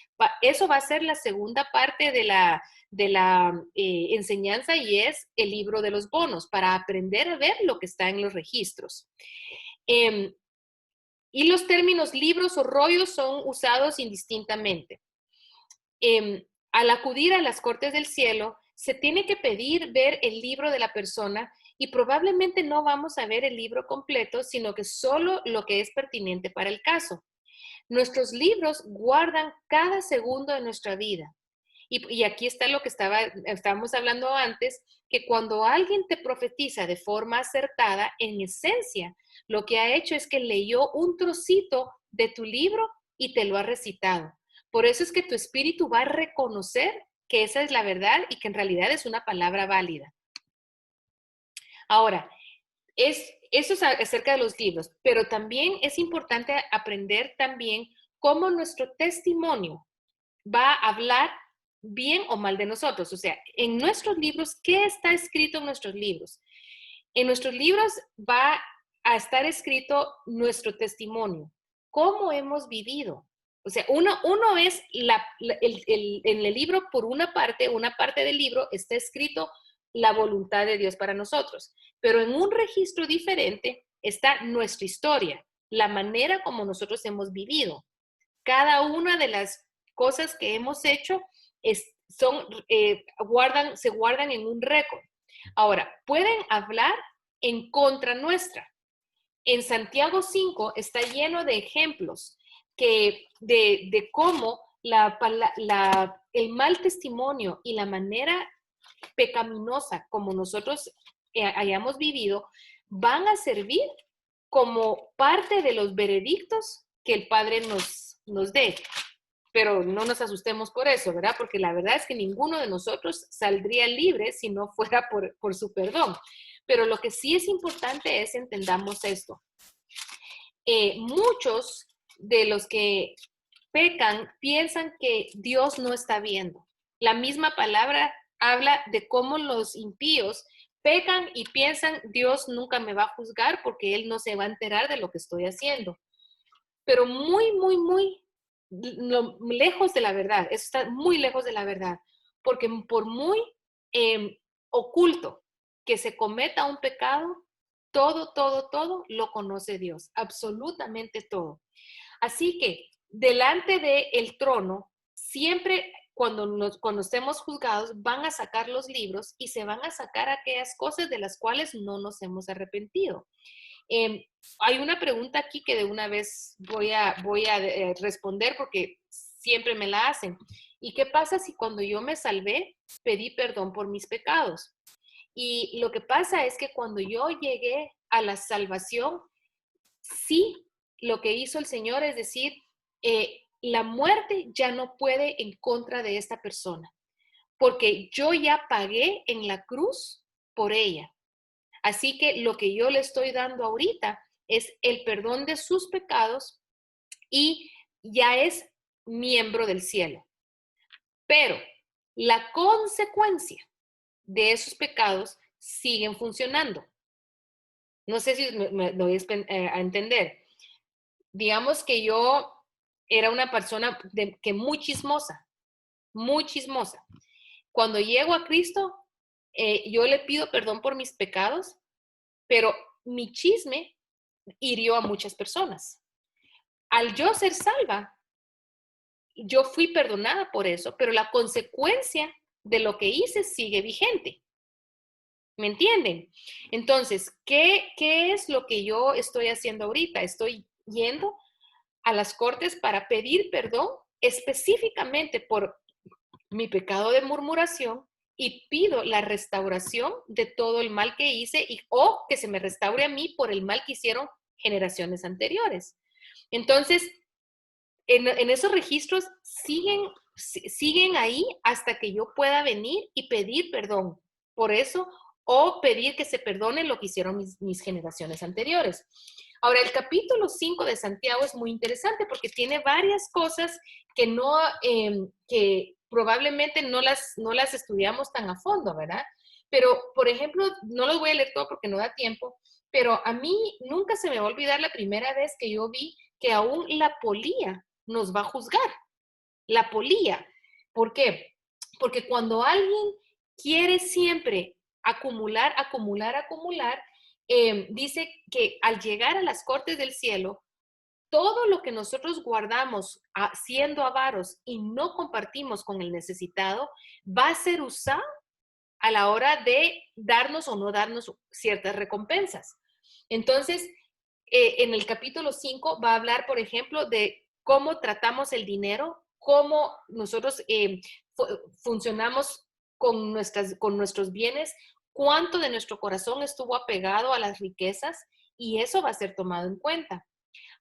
Eso va a ser la segunda parte de la enseñanza, y es el libro de los bonos, para aprender a ver lo que está en los registros. Y los términos libros o rollos son usados indistintamente. Al acudir a las cortes del cielo, se tiene que pedir ver el libro de la persona, y probablemente no vamos a ver el libro completo, sino que solo lo que es pertinente para el caso. Nuestros libros guardan cada segundo de nuestra vida, Y aquí está lo que estábamos hablando antes, que cuando alguien te profetiza de forma acertada, en esencia, lo que ha hecho es que leyó un trocito de tu libro y te lo ha recitado. Por eso es que tu espíritu va a reconocer que esa es la verdad y que en realidad es una palabra válida. Ahora, eso es acerca de los libros, pero también es importante aprender también cómo nuestro testimonio va a hablar bien o mal de nosotros. O sea, en nuestros libros, ¿qué está escrito en nuestros libros? En nuestros libros va a estar escrito nuestro testimonio, cómo hemos vivido. O sea, uno es en el libro, por una parte del libro está escrito la voluntad de Dios para nosotros, pero en un registro diferente está nuestra historia, la manera como nosotros hemos vivido. Cada una de las cosas que hemos hecho se guardan en un récord. Ahora, pueden hablar en contra nuestra. En Santiago 5 está lleno de ejemplos de cómo el mal testimonio y la manera pecaminosa como nosotros hayamos vivido van a servir como parte de los veredictos que el Padre nos dé. Pero no nos asustemos por eso, ¿verdad? Porque la verdad es que ninguno de nosotros saldría libre si no fuera por su perdón. Pero lo que sí es importante es entendamos esto. Muchos de los que pecan piensan que Dios no está viendo. La misma palabra habla de cómo los impíos pecan y piensan Dios nunca me va a juzgar porque Él no se va a enterar de lo que estoy haciendo. Pero muy, muy, muy lejos de la verdad. Eso está muy lejos de la verdad. Porque por muy oculto que se cometa un pecado, todo lo conoce Dios. Absolutamente todo. Así que delante del trono, siempre cuando estemos juzgados, van a sacar los libros y se van a sacar aquellas cosas de las cuales no nos hemos arrepentido. Hay una pregunta aquí que de una vez voy a responder porque siempre me la hacen. ¿Y qué pasa si cuando yo me salvé pedí perdón por mis pecados? Y lo que pasa es que cuando yo llegué a la salvación, sí, lo que hizo el Señor es decir, la muerte ya no puede en contra de esta persona, porque yo ya pagué en la cruz por ella. Así que lo que yo le estoy dando ahorita es el perdón de sus pecados y ya es miembro del cielo. Pero la consecuencia de esos pecados siguen funcionando. No sé si me doy a entender. Digamos que yo era una persona que muy chismosa, muy chismosa. Cuando llego a Cristo, yo le pido perdón por mis pecados, pero mi chisme hirió a muchas personas. Al yo ser salva, yo fui perdonada por eso, pero la consecuencia de lo que hice sigue vigente. ¿Me entienden? Entonces, ¿qué es lo que yo estoy haciendo ahorita? Estoy yendo a las cortes para pedir perdón específicamente por mi pecado de murmuración y pido la restauración de todo el mal que hice o que se me restaure a mí por el mal que hicieron generaciones anteriores. Entonces, en esos registros siguen ahí hasta que yo pueda venir y pedir perdón por eso o pedir que se perdone lo que hicieron mis generaciones anteriores. Ahora, el capítulo 5 de Santiago es muy interesante porque tiene varias cosas que probablemente no las estudiamos tan a fondo, ¿verdad? Pero, por ejemplo, no los voy a leer todo porque no da tiempo, pero a mí nunca se me va a olvidar la primera vez que yo vi que aún la polía nos va a juzgar. La polía. ¿Por qué? Porque cuando alguien quiere siempre acumular, dice que al llegar a las cortes del cielo, todo lo que nosotros guardamos siendo avaros y no compartimos con el necesitado, va a ser usado a la hora de darnos o no darnos ciertas recompensas. Entonces, en el capítulo 5 va a hablar, por ejemplo, de cómo tratamos el dinero, cómo nosotros funcionamos con nuestros bienes, cuánto de nuestro corazón estuvo apegado a las riquezas, y eso va a ser tomado en cuenta.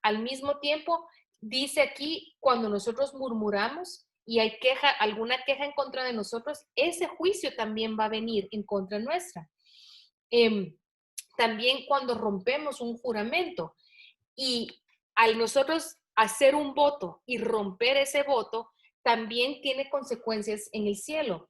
Al mismo tiempo, dice aquí, cuando nosotros murmuramos y hay alguna queja en contra de nosotros, ese juicio también va a venir en contra nuestra. También cuando rompemos un juramento y al nosotros hacer un voto y romper ese voto, también tiene consecuencias en el cielo.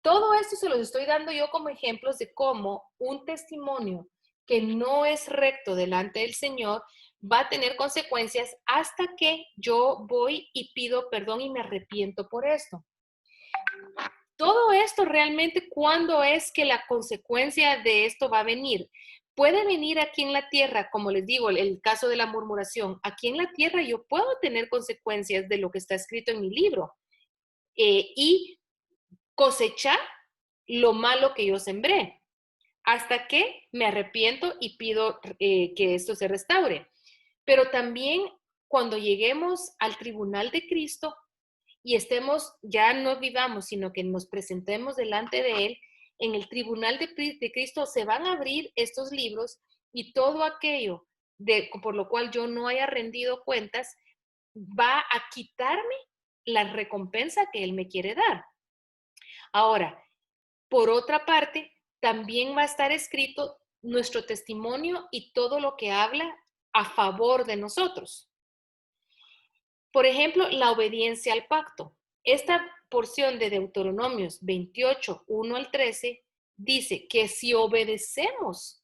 Todo esto se los estoy dando yo como ejemplos de cómo un testimonio que no es recto delante del Señor va a tener consecuencias hasta que yo voy y pido perdón y me arrepiento por esto. Todo esto realmente, ¿cuándo es que la consecuencia de esto va a venir? Puede venir aquí en la tierra, como les digo, el caso de la murmuración. Aquí en la tierra yo puedo tener consecuencias de lo que está escrito en mi libro y cosechar lo malo que yo sembré, hasta que me arrepiento y pido que esto se restaure. Pero también cuando lleguemos al tribunal de Cristo y ya no vivamos, sino que nos presentemos delante de Él, en el tribunal de Cristo se van a abrir estos libros y todo aquello por lo cual yo no haya rendido cuentas va a quitarme la recompensa que Él me quiere dar. Ahora, por otra parte, también va a estar escrito nuestro testimonio y todo lo que habla a favor de nosotros. Por ejemplo, la obediencia al pacto. Esta porción de Deuteronomios 28, 1 al 13, dice que si obedecemos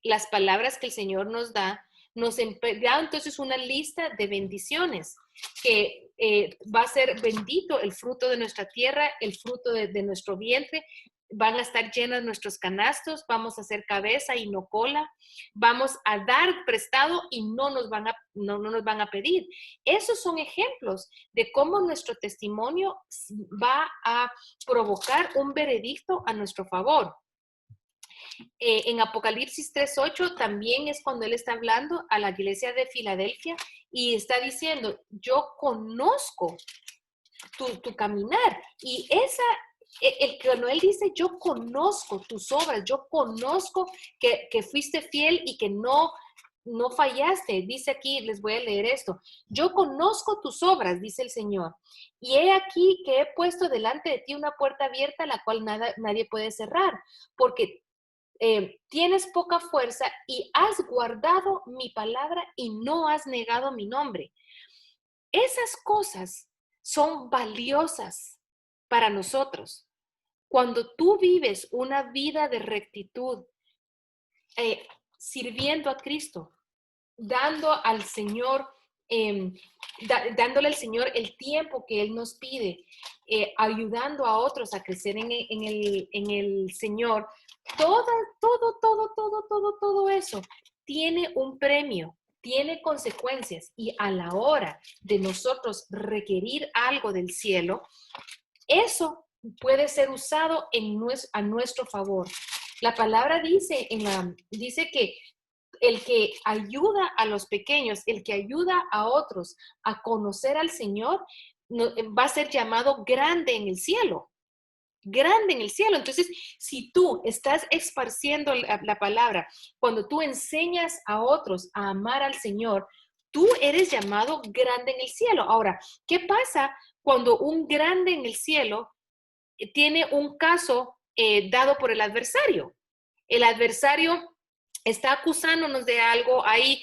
las palabras que el Señor nos da entonces una lista de bendiciones, que va a ser bendito el fruto de nuestra tierra, el fruto de nuestro vientre, van a estar llenos nuestros canastos, vamos a hacer cabeza y no cola, vamos a dar prestado y no nos van a pedir. Esos son ejemplos de cómo nuestro testimonio va a provocar un veredicto a nuestro favor. En Apocalipsis 3:8 también es cuando él está hablando a la iglesia de Filadelfia y está diciendo, yo conozco tu caminar. Y cuando él dice, yo conozco tus obras, yo conozco que fuiste fiel y que no fallaste. Dice aquí, les voy a leer esto. Yo conozco tus obras, dice el Señor. Y he aquí que he puesto delante de ti una puerta abierta, la cual nadie puede cerrar, porque tienes poca fuerza y has guardado mi palabra y no has negado mi nombre. Esas cosas son valiosas para nosotros. Cuando tú vives una vida de rectitud, sirviendo a Cristo, dando al Señor, dándole al Señor el tiempo que Él nos pide, ayudando a otros a crecer en el Señor, todo eso tiene un premio, tiene consecuencias, y a la hora de nosotros requerir algo del cielo, eso puede ser usado a nuestro favor. La palabra dice que el que ayuda a los pequeños, el que ayuda a otros a conocer al Señor, va a ser llamado grande en el cielo. Grande en el cielo. Entonces, si tú estás esparciendo la palabra, cuando tú enseñas a otros a amar al Señor, tú eres llamado grande en el cielo. Ahora, ¿qué pasa cuando un grande en el cielo tiene un caso dado por el adversario? El adversario está acusándonos de algo, hay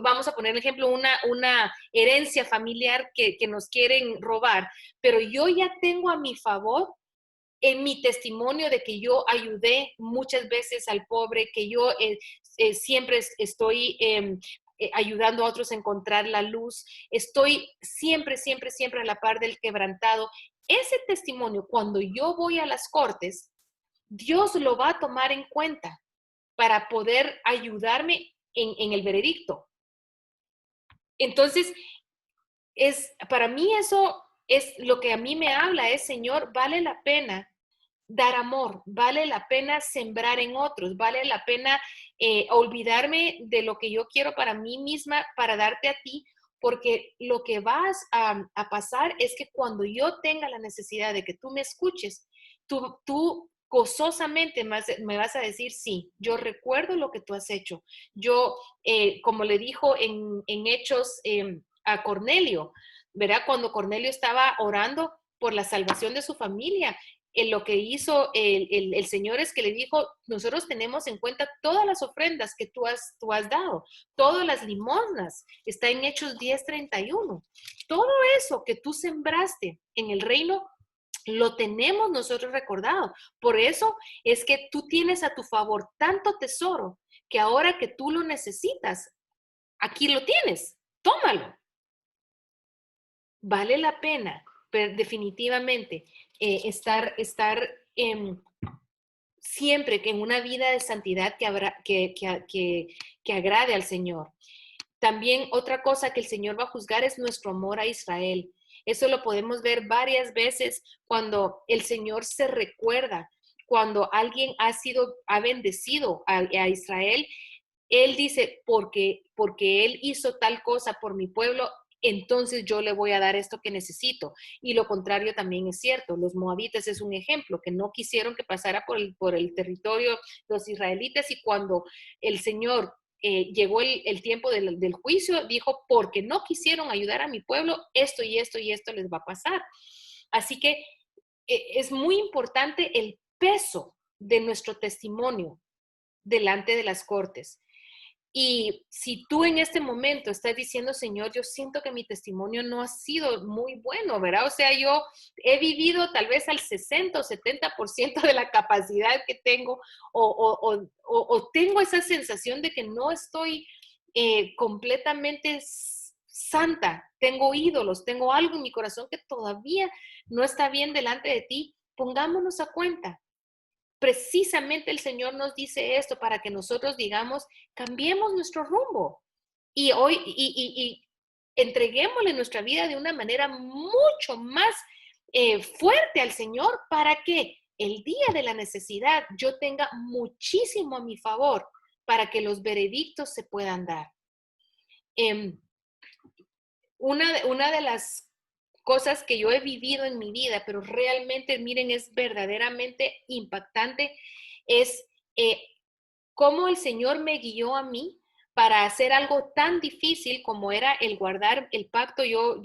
vamos a poner el ejemplo, una herencia familiar que nos quieren robar, pero yo ya tengo a mi favor en mi testimonio de que yo ayudé muchas veces al pobre, que yo siempre estoy ayudando a otros a encontrar la luz, estoy siempre a la par del quebrantado. Ese testimonio, cuando yo voy a las cortes, Dios lo va a tomar en cuenta para poder ayudarme en el veredicto. Entonces, para mí eso es lo que a mí me habla, Señor, vale la pena dar amor, vale la pena sembrar en otros, vale la pena olvidarme de lo que yo quiero para mí misma, para darte a ti, porque lo que vas a pasar es que cuando yo tenga la necesidad de que tú me escuches, tú gozosamente me vas a decir, sí, yo recuerdo lo que tú has hecho. Yo, como le dijo en Hechos a Cornelio, ¿verdad? Cuando Cornelio estaba orando por la salvación de su familia, lo que hizo el Señor es que le dijo, nosotros tenemos en cuenta todas las ofrendas que tú has dado, todas las limosnas, está en Hechos 10:31. Todo eso que tú sembraste en el reino, lo tenemos nosotros recordado. Por eso es que tú tienes a tu favor tanto tesoro que ahora que tú lo necesitas, aquí lo tienes, tómalo. Vale la pena, pero definitivamente, estar siempre que en una vida de santidad que agrade al Señor. También otra cosa que el Señor va a juzgar es nuestro amor a Israel. Eso lo podemos ver varias veces cuando el Señor se recuerda, cuando alguien ha bendecido a Israel. Él dice, porque Él hizo tal cosa por mi pueblo, entonces yo le voy a dar esto que necesito. Y lo contrario también es cierto. Los moabitas es un ejemplo, que no quisieron que pasara por el territorio de los israelitas, y cuando el Señor llegó el tiempo del juicio, dijo, porque no quisieron ayudar a mi pueblo, esto y esto y esto les va a pasar. Así que es muy importante el peso de nuestro testimonio delante de las cortes. Y si tú en este momento estás diciendo, Señor, yo siento que mi testimonio no ha sido muy bueno, ¿verdad? O sea, yo he vivido tal vez al 60 o 70% de la capacidad que tengo, o tengo esa sensación de que no estoy completamente santa, tengo ídolos, tengo algo en mi corazón que todavía no está bien delante de ti. Pongámonos a cuenta. Precisamente el Señor nos dice esto para que nosotros digamos, cambiemos nuestro rumbo y hoy y entreguémosle nuestra vida de una manera mucho más fuerte al Señor, para que el día de la necesidad yo tenga muchísimo a mi favor para que los veredictos se puedan dar. Una de las cosas que yo he vivido en mi vida, pero realmente, miren, es verdaderamente impactante, es cómo el Señor me guió a mí para hacer algo tan difícil como era el guardar el pacto. Yo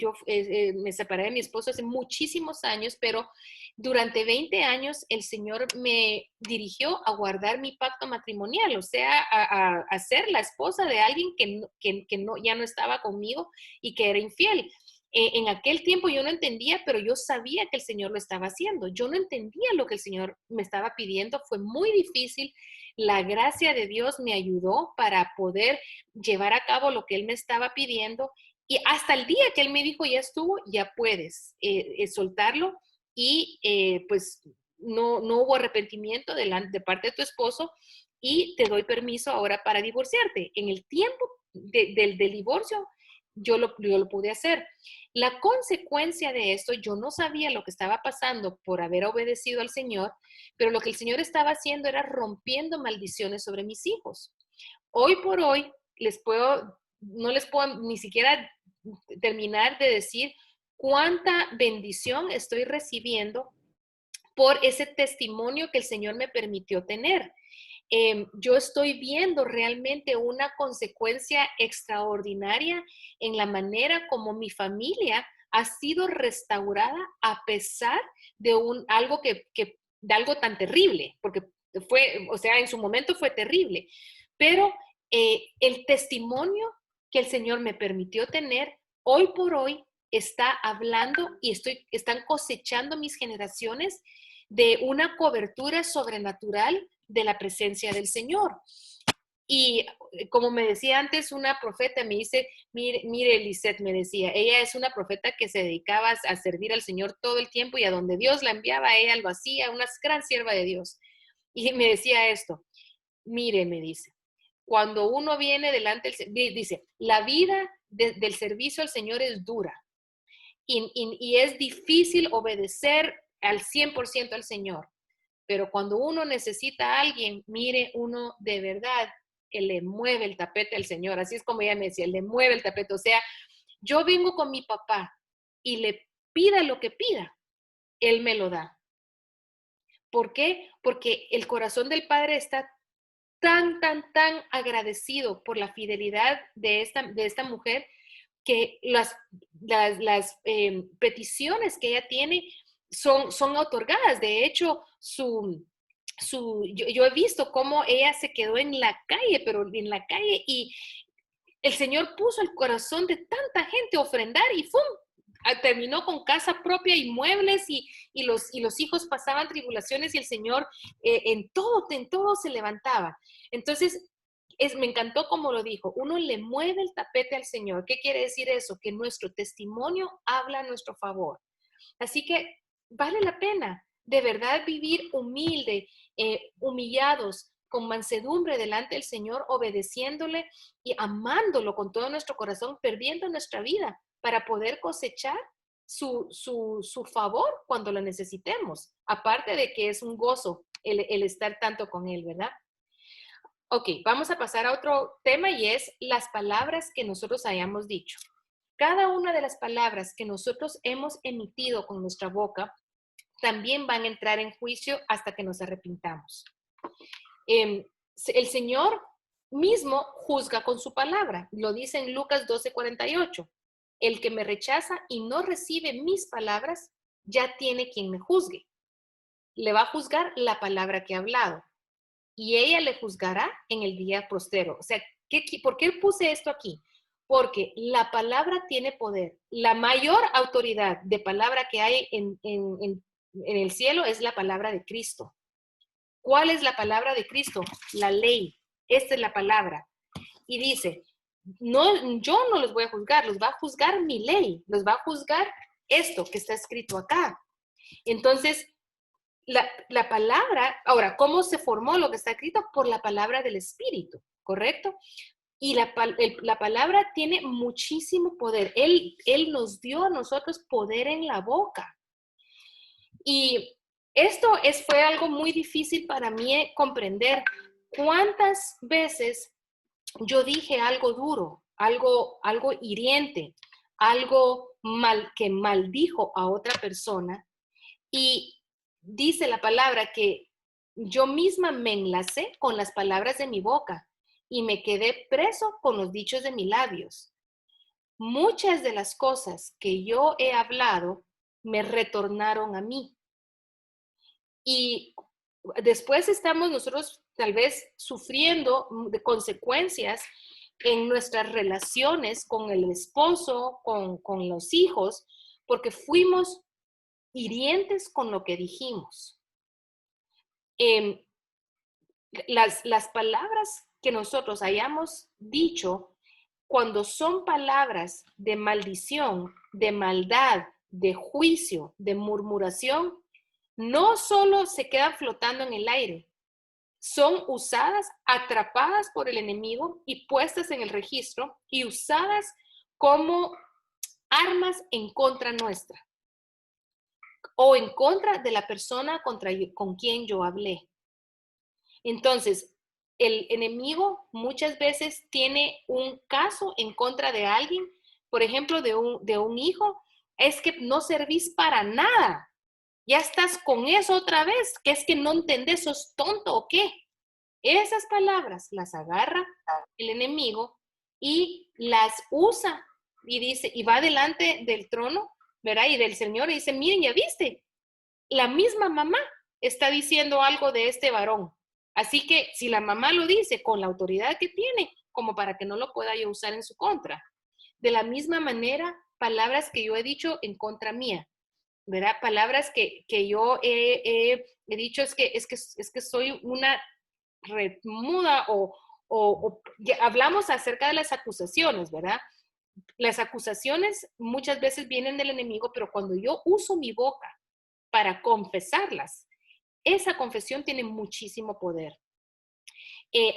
me separé de mi esposo hace muchísimos años, pero durante 20 años el Señor me dirigió a guardar mi pacto matrimonial, o sea, a ser la esposa de alguien que ya no estaba conmigo y que era infiel. En aquel tiempo yo no entendía, pero yo sabía que el Señor lo estaba haciendo. Yo no entendía lo que el Señor me estaba pidiendo. Fue muy difícil. La gracia de Dios me ayudó para poder llevar a cabo lo que Él me estaba pidiendo. Y hasta el día que Él me dijo, ya estuvo, ya puedes soltarlo. Y pues no hubo arrepentimiento de parte de tu esposo, y te doy permiso ahora para divorciarte. En el tiempo del divorcio, yo lo pude hacer. La consecuencia de esto, yo no sabía lo que estaba pasando por haber obedecido al Señor, pero lo que el Señor estaba haciendo era rompiendo maldiciones sobre mis hijos. Hoy por hoy, no les puedo ni siquiera terminar de decir cuánta bendición estoy recibiendo por ese testimonio que el Señor me permitió tener. Yo estoy viendo realmente una consecuencia extraordinaria en la manera como mi familia ha sido restaurada a pesar de algo tan terrible, porque fue, o sea, en su momento fue terrible, pero el testimonio que el Señor me permitió tener, hoy por hoy está hablando y están cosechando mis generaciones de una cobertura sobrenatural de la presencia del Señor. Y como me decía antes una profeta, me dice, mire Lisette, me decía, ella es una profeta que se dedicaba a servir al Señor todo el tiempo, y a donde Dios la enviaba, ella lo hacía, una gran sierva de Dios. Y me decía esto, mire, me dice, cuando uno viene delante, dice, la vida del servicio al Señor es dura, y es difícil obedecer al 100% al Señor. Pero cuando uno necesita a alguien, mire, uno de verdad, él le mueve el tapete al Señor. Así es como ella me decía, le mueve el tapete. O sea, yo vengo con mi papá y le pida lo que pida, él me lo da. ¿Por qué? Porque el corazón del Padre está tan agradecido por la fidelidad de esta mujer, que las peticiones que ella tiene son otorgadas. De hecho, yo he visto cómo ella se quedó en la calle, pero en la calle, y el Señor puso el corazón de tanta gente a ofrendar y ¡fum! Terminó con casa propia y muebles, y los hijos pasaban tribulaciones, y el Señor en todo se levantaba. Entonces, me encantó como lo dijo, uno le mueve el tapete al Señor. ¿Qué quiere decir eso? Que nuestro testimonio habla a nuestro favor. Así que vale la pena de verdad vivir humilde, humillados, con mansedumbre delante del Señor, obedeciéndole y amándolo con todo nuestro corazón, perdiendo nuestra vida para poder cosechar su favor cuando lo necesitemos. Aparte de que es un gozo el estar tanto con Él, ¿verdad? Ok, vamos a pasar a otro tema, y es las palabras que nosotros hayamos dicho. Cada una de las palabras que nosotros hemos emitido con nuestra boca también van a entrar en juicio hasta que nos arrepintamos. El Señor mismo juzga con su palabra. Lo dice en Lucas 12:48. El que me rechaza y no recibe mis palabras, ya tiene quien me juzgue. Le va a juzgar la palabra que ha hablado, y ella le juzgará en el día postero. O sea, ¿por qué puse esto aquí? Porque la palabra tiene poder. La mayor autoridad de palabra que hay en el cielo es la palabra de Cristo. ¿Cuál es la palabra de Cristo? La ley. Esta es la palabra. Y dice, no, yo no los voy a juzgar, los va a juzgar mi ley, los va a juzgar esto que está escrito acá. Entonces, la palabra, ahora, ¿cómo se formó lo que está escrito? Por la palabra del Espíritu, ¿correcto? Y la palabra tiene muchísimo poder. Él nos dio a nosotros poder en la boca. Y esto fue algo muy difícil para mí comprender. ¿Cuántas veces yo dije algo duro, algo hiriente, algo que maldijo a otra persona? Y dice la palabra que yo misma me enlacé con las palabras de mi boca y me quedé preso con los dichos de mis labios. Muchas de las cosas que yo he hablado me retornaron a mí. Y después estamos nosotros tal vez sufriendo de consecuencias en nuestras relaciones con el esposo, con los hijos, porque fuimos hirientes con lo que dijimos. Las palabras que nosotros hayamos dicho, cuando son palabras de maldición, de maldad, de juicio, de murmuración, no solo se quedan flotando en el aire, son usadas, atrapadas por el enemigo y puestas en el registro y usadas como armas en contra nuestra o en contra de la persona con quien yo hablé. Entonces, el enemigo muchas veces tiene un caso en contra de alguien, por ejemplo, de un hijo, es que no servís para nada. Ya estás con eso otra vez, que es que no entendés, sos tonto o qué. Esas palabras las agarra el enemigo y las usa y dice, y va delante del trono, ¿verdad? Y del Señor y dice, miren, ya viste, la misma mamá está diciendo algo de este varón. Así que si la mamá lo dice con la autoridad que tiene, como para que no lo pueda yo usar en su contra. De la misma manera, palabras que yo he dicho en contra mía, ¿verdad? Palabras que yo he dicho es que soy una muda o hablamos acerca de las acusaciones, ¿verdad? Las acusaciones muchas veces vienen del enemigo, pero cuando yo uso mi boca para confesarlas, esa confesión tiene muchísimo poder.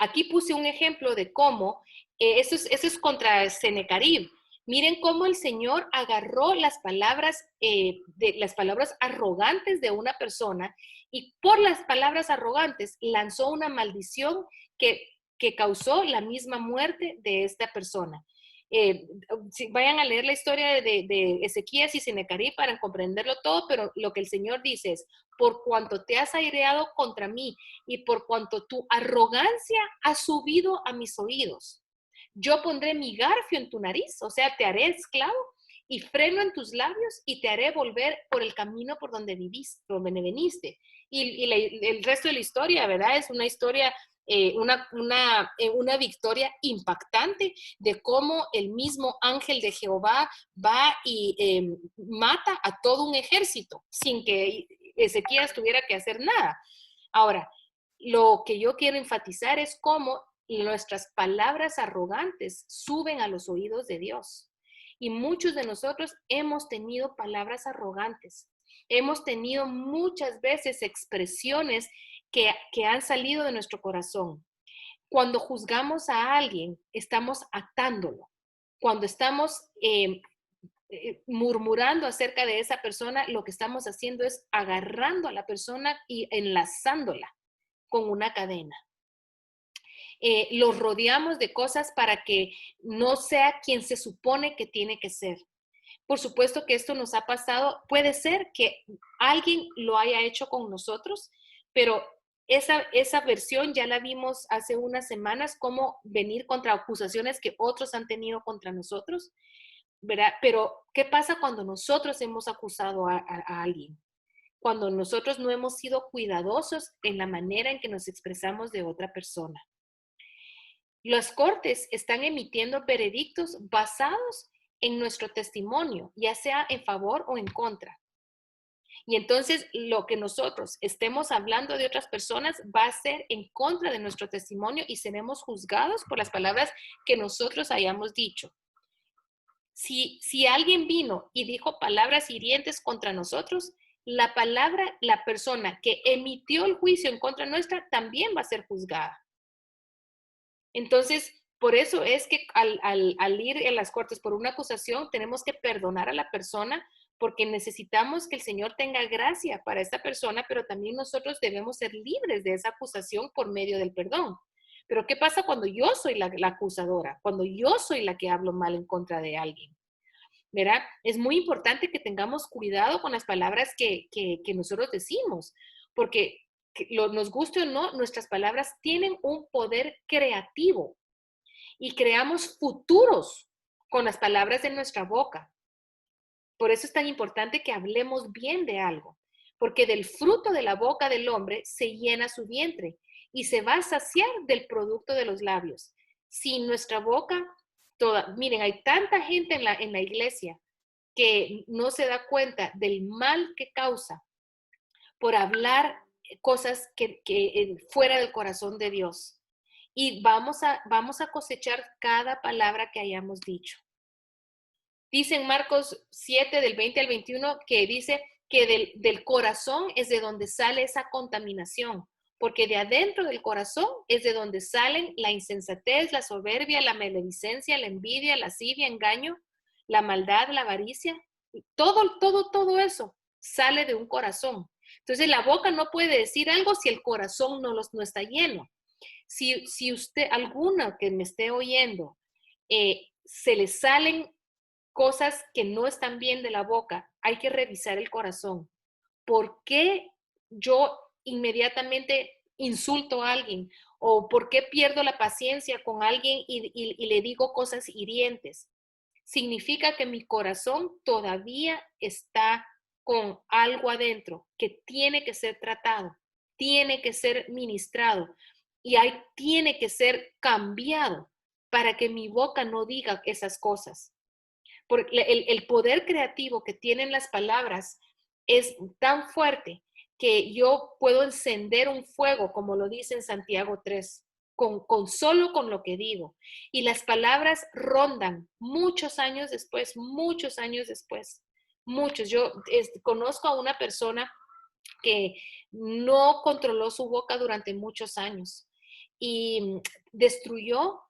Aquí puse un ejemplo de cómo, eso es contra Senecarib. Miren cómo el Señor agarró las palabras arrogantes de una persona y por las palabras arrogantes lanzó una maldición que causó la misma muerte de esta persona. Vayan a leer la historia de Ezequías y Sennacherib para comprenderlo todo, pero lo que el Señor dice es, por cuanto te has aireado contra mí y por cuanto tu arrogancia ha subido a mis oídos, yo pondré mi garfio en tu nariz, o sea, te haré esclavo y freno en tus labios y te haré volver por el camino por donde viviste, por donde veniste. El resto de la historia, ¿verdad? Es una historia, una victoria impactante de cómo el mismo ángel de Jehová va y mata a todo un ejército sin que Ezequías tuviera que hacer nada. Ahora, lo que yo quiero enfatizar es cómo nuestras palabras arrogantes suben a los oídos de Dios. Y muchos de nosotros hemos tenido palabras arrogantes. Hemos tenido muchas veces expresiones que han salido de nuestro corazón. Cuando juzgamos a alguien, estamos atándolo. Cuando estamos murmurando acerca de esa persona, lo que estamos haciendo es agarrando a la persona y enlazándola con una cadena. Los rodeamos de cosas para que no sea quien se supone que tiene que ser. Por supuesto que esto nos ha pasado, puede ser que alguien lo haya hecho con nosotros, pero esa versión ya la vimos hace unas semanas, cómo venir contra acusaciones que otros han tenido contra nosotros, ¿verdad? Pero, ¿qué pasa cuando nosotros hemos acusado a alguien? Cuando nosotros no hemos sido cuidadosos en la manera en que nos expresamos de otra persona. Las cortes están emitiendo veredictos basados en nuestro testimonio, ya sea en favor o en contra. Y entonces lo que nosotros estemos hablando de otras personas va a ser en contra de nuestro testimonio y seremos juzgados por las palabras que nosotros hayamos dicho. Si alguien vino y dijo palabras hirientes contra nosotros, la persona que emitió el juicio en contra nuestra también va a ser juzgada. Entonces, por eso es que al ir en las cortes por una acusación, tenemos que perdonar a la persona porque necesitamos que el Señor tenga gracia para esta persona, pero también nosotros debemos ser libres de esa acusación por medio del perdón. Pero ¿qué pasa cuando yo soy la acusadora? Cuando yo soy la que hablo mal en contra de alguien, ¿verdad? Es muy importante que tengamos cuidado con las palabras que nosotros decimos, porque nos guste o no, nuestras palabras tienen un poder creativo y creamos futuros con las palabras de nuestra boca. Por eso es tan importante que hablemos bien de algo, porque del fruto de la boca del hombre se llena su vientre y se va a saciar del producto de los labios. Si nuestra boca, miren, hay tanta gente en la iglesia que no se da cuenta del mal que causa por hablar cosas que fuera del corazón de Dios. Y vamos a cosechar cada palabra que hayamos dicho. Dice en Marcos 7, del 20 al 21, que dice que del corazón es de donde sale esa contaminación, porque de adentro del corazón es de donde salen la insensatez, la soberbia, la maledicencia, la envidia, la lascivia, engaño, la maldad, la avaricia. Todo eso sale de un corazón. Entonces la boca no puede decir algo si el corazón no está lleno. Si usted, alguna que me esté oyendo, se le salen cosas que no están bien de la boca, hay que revisar el corazón. ¿Por qué yo inmediatamente insulto a alguien? ¿O por qué pierdo la paciencia con alguien y le digo cosas hirientes? Significa que mi corazón todavía está con algo adentro que tiene que ser tratado, tiene que ser ministrado y tiene que ser cambiado para que mi boca no diga esas cosas. Porque el poder creativo que tienen las palabras es tan fuerte que yo puedo encender un fuego, como lo dice en Santiago 3, solo con lo que digo. Y las palabras rondan muchos años después. Muchos. Yo conozco a una persona que no controló su boca durante muchos años y destruyó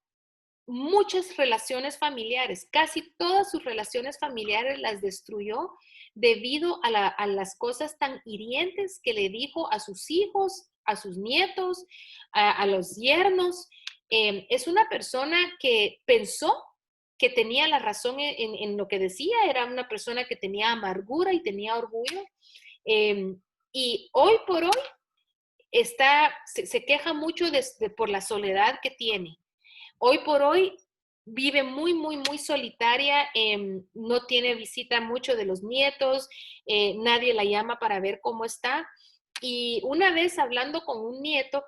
muchas relaciones familiares, casi todas sus relaciones familiares las destruyó debido a las cosas tan hirientes que le dijo a sus hijos, a sus nietos, a los yernos. Es una persona que pensó que tenía la razón en lo que decía, era una persona que tenía amargura y tenía orgullo. Y hoy por hoy se queja mucho por la soledad que tiene. Hoy por hoy vive muy, muy, muy solitaria, no tiene visita mucho de los nietos, nadie la llama para ver cómo está. Y una vez hablando con un nieto,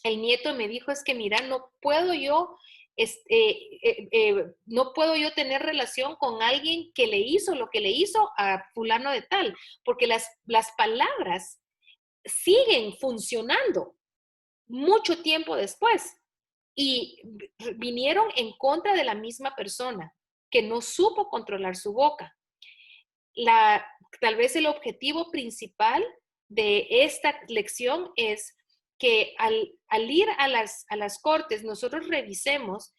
el nieto me dijo, es que mira, no puedo yo tener relación con alguien que le hizo lo que le hizo a fulano de tal, porque las palabras siguen funcionando mucho tiempo después y vinieron en contra de la misma persona que no supo controlar su boca. Tal vez el objetivo principal de esta lección es que al ir a las cortes, nosotros revisemos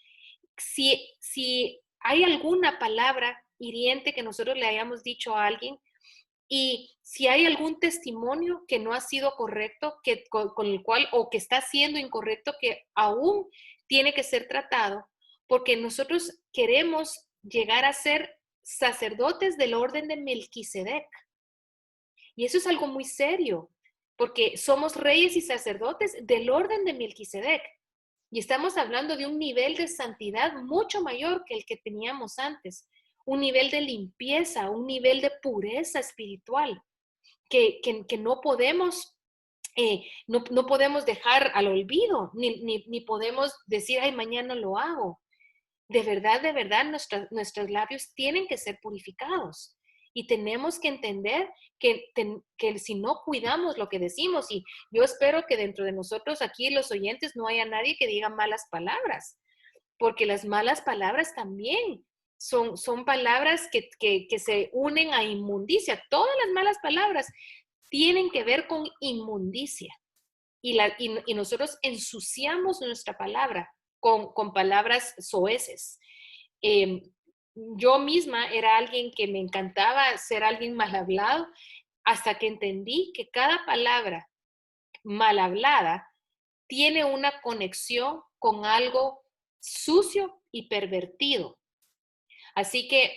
si hay alguna palabra hiriente que nosotros le hayamos dicho a alguien y si hay algún testimonio que no ha sido correcto, con el cual, o que está siendo incorrecto, que aún tiene que ser tratado, porque nosotros queremos llegar a ser sacerdotes del orden de Melquisedec. Y eso es algo muy serio, porque somos reyes y sacerdotes del orden de Melquisedec. Y estamos hablando de un nivel de santidad mucho mayor que el que teníamos antes, un nivel de limpieza, un nivel de pureza espiritual, que no podemos, no podemos dejar al olvido, ni podemos decir, ay, mañana lo hago. De verdad, nuestros labios tienen que ser purificados. Y tenemos que entender que si no cuidamos lo que decimos, y yo espero que dentro de nosotros aquí los oyentes no haya nadie que diga malas palabras, porque las malas palabras también son palabras que se unen a inmundicia. Todas las malas palabras tienen que ver con inmundicia. Y nosotros ensuciamos nuestra palabra con palabras soeces. Yo misma era alguien que me encantaba ser alguien mal hablado, hasta que entendí que cada palabra mal hablada tiene una conexión con algo sucio y pervertido. Así que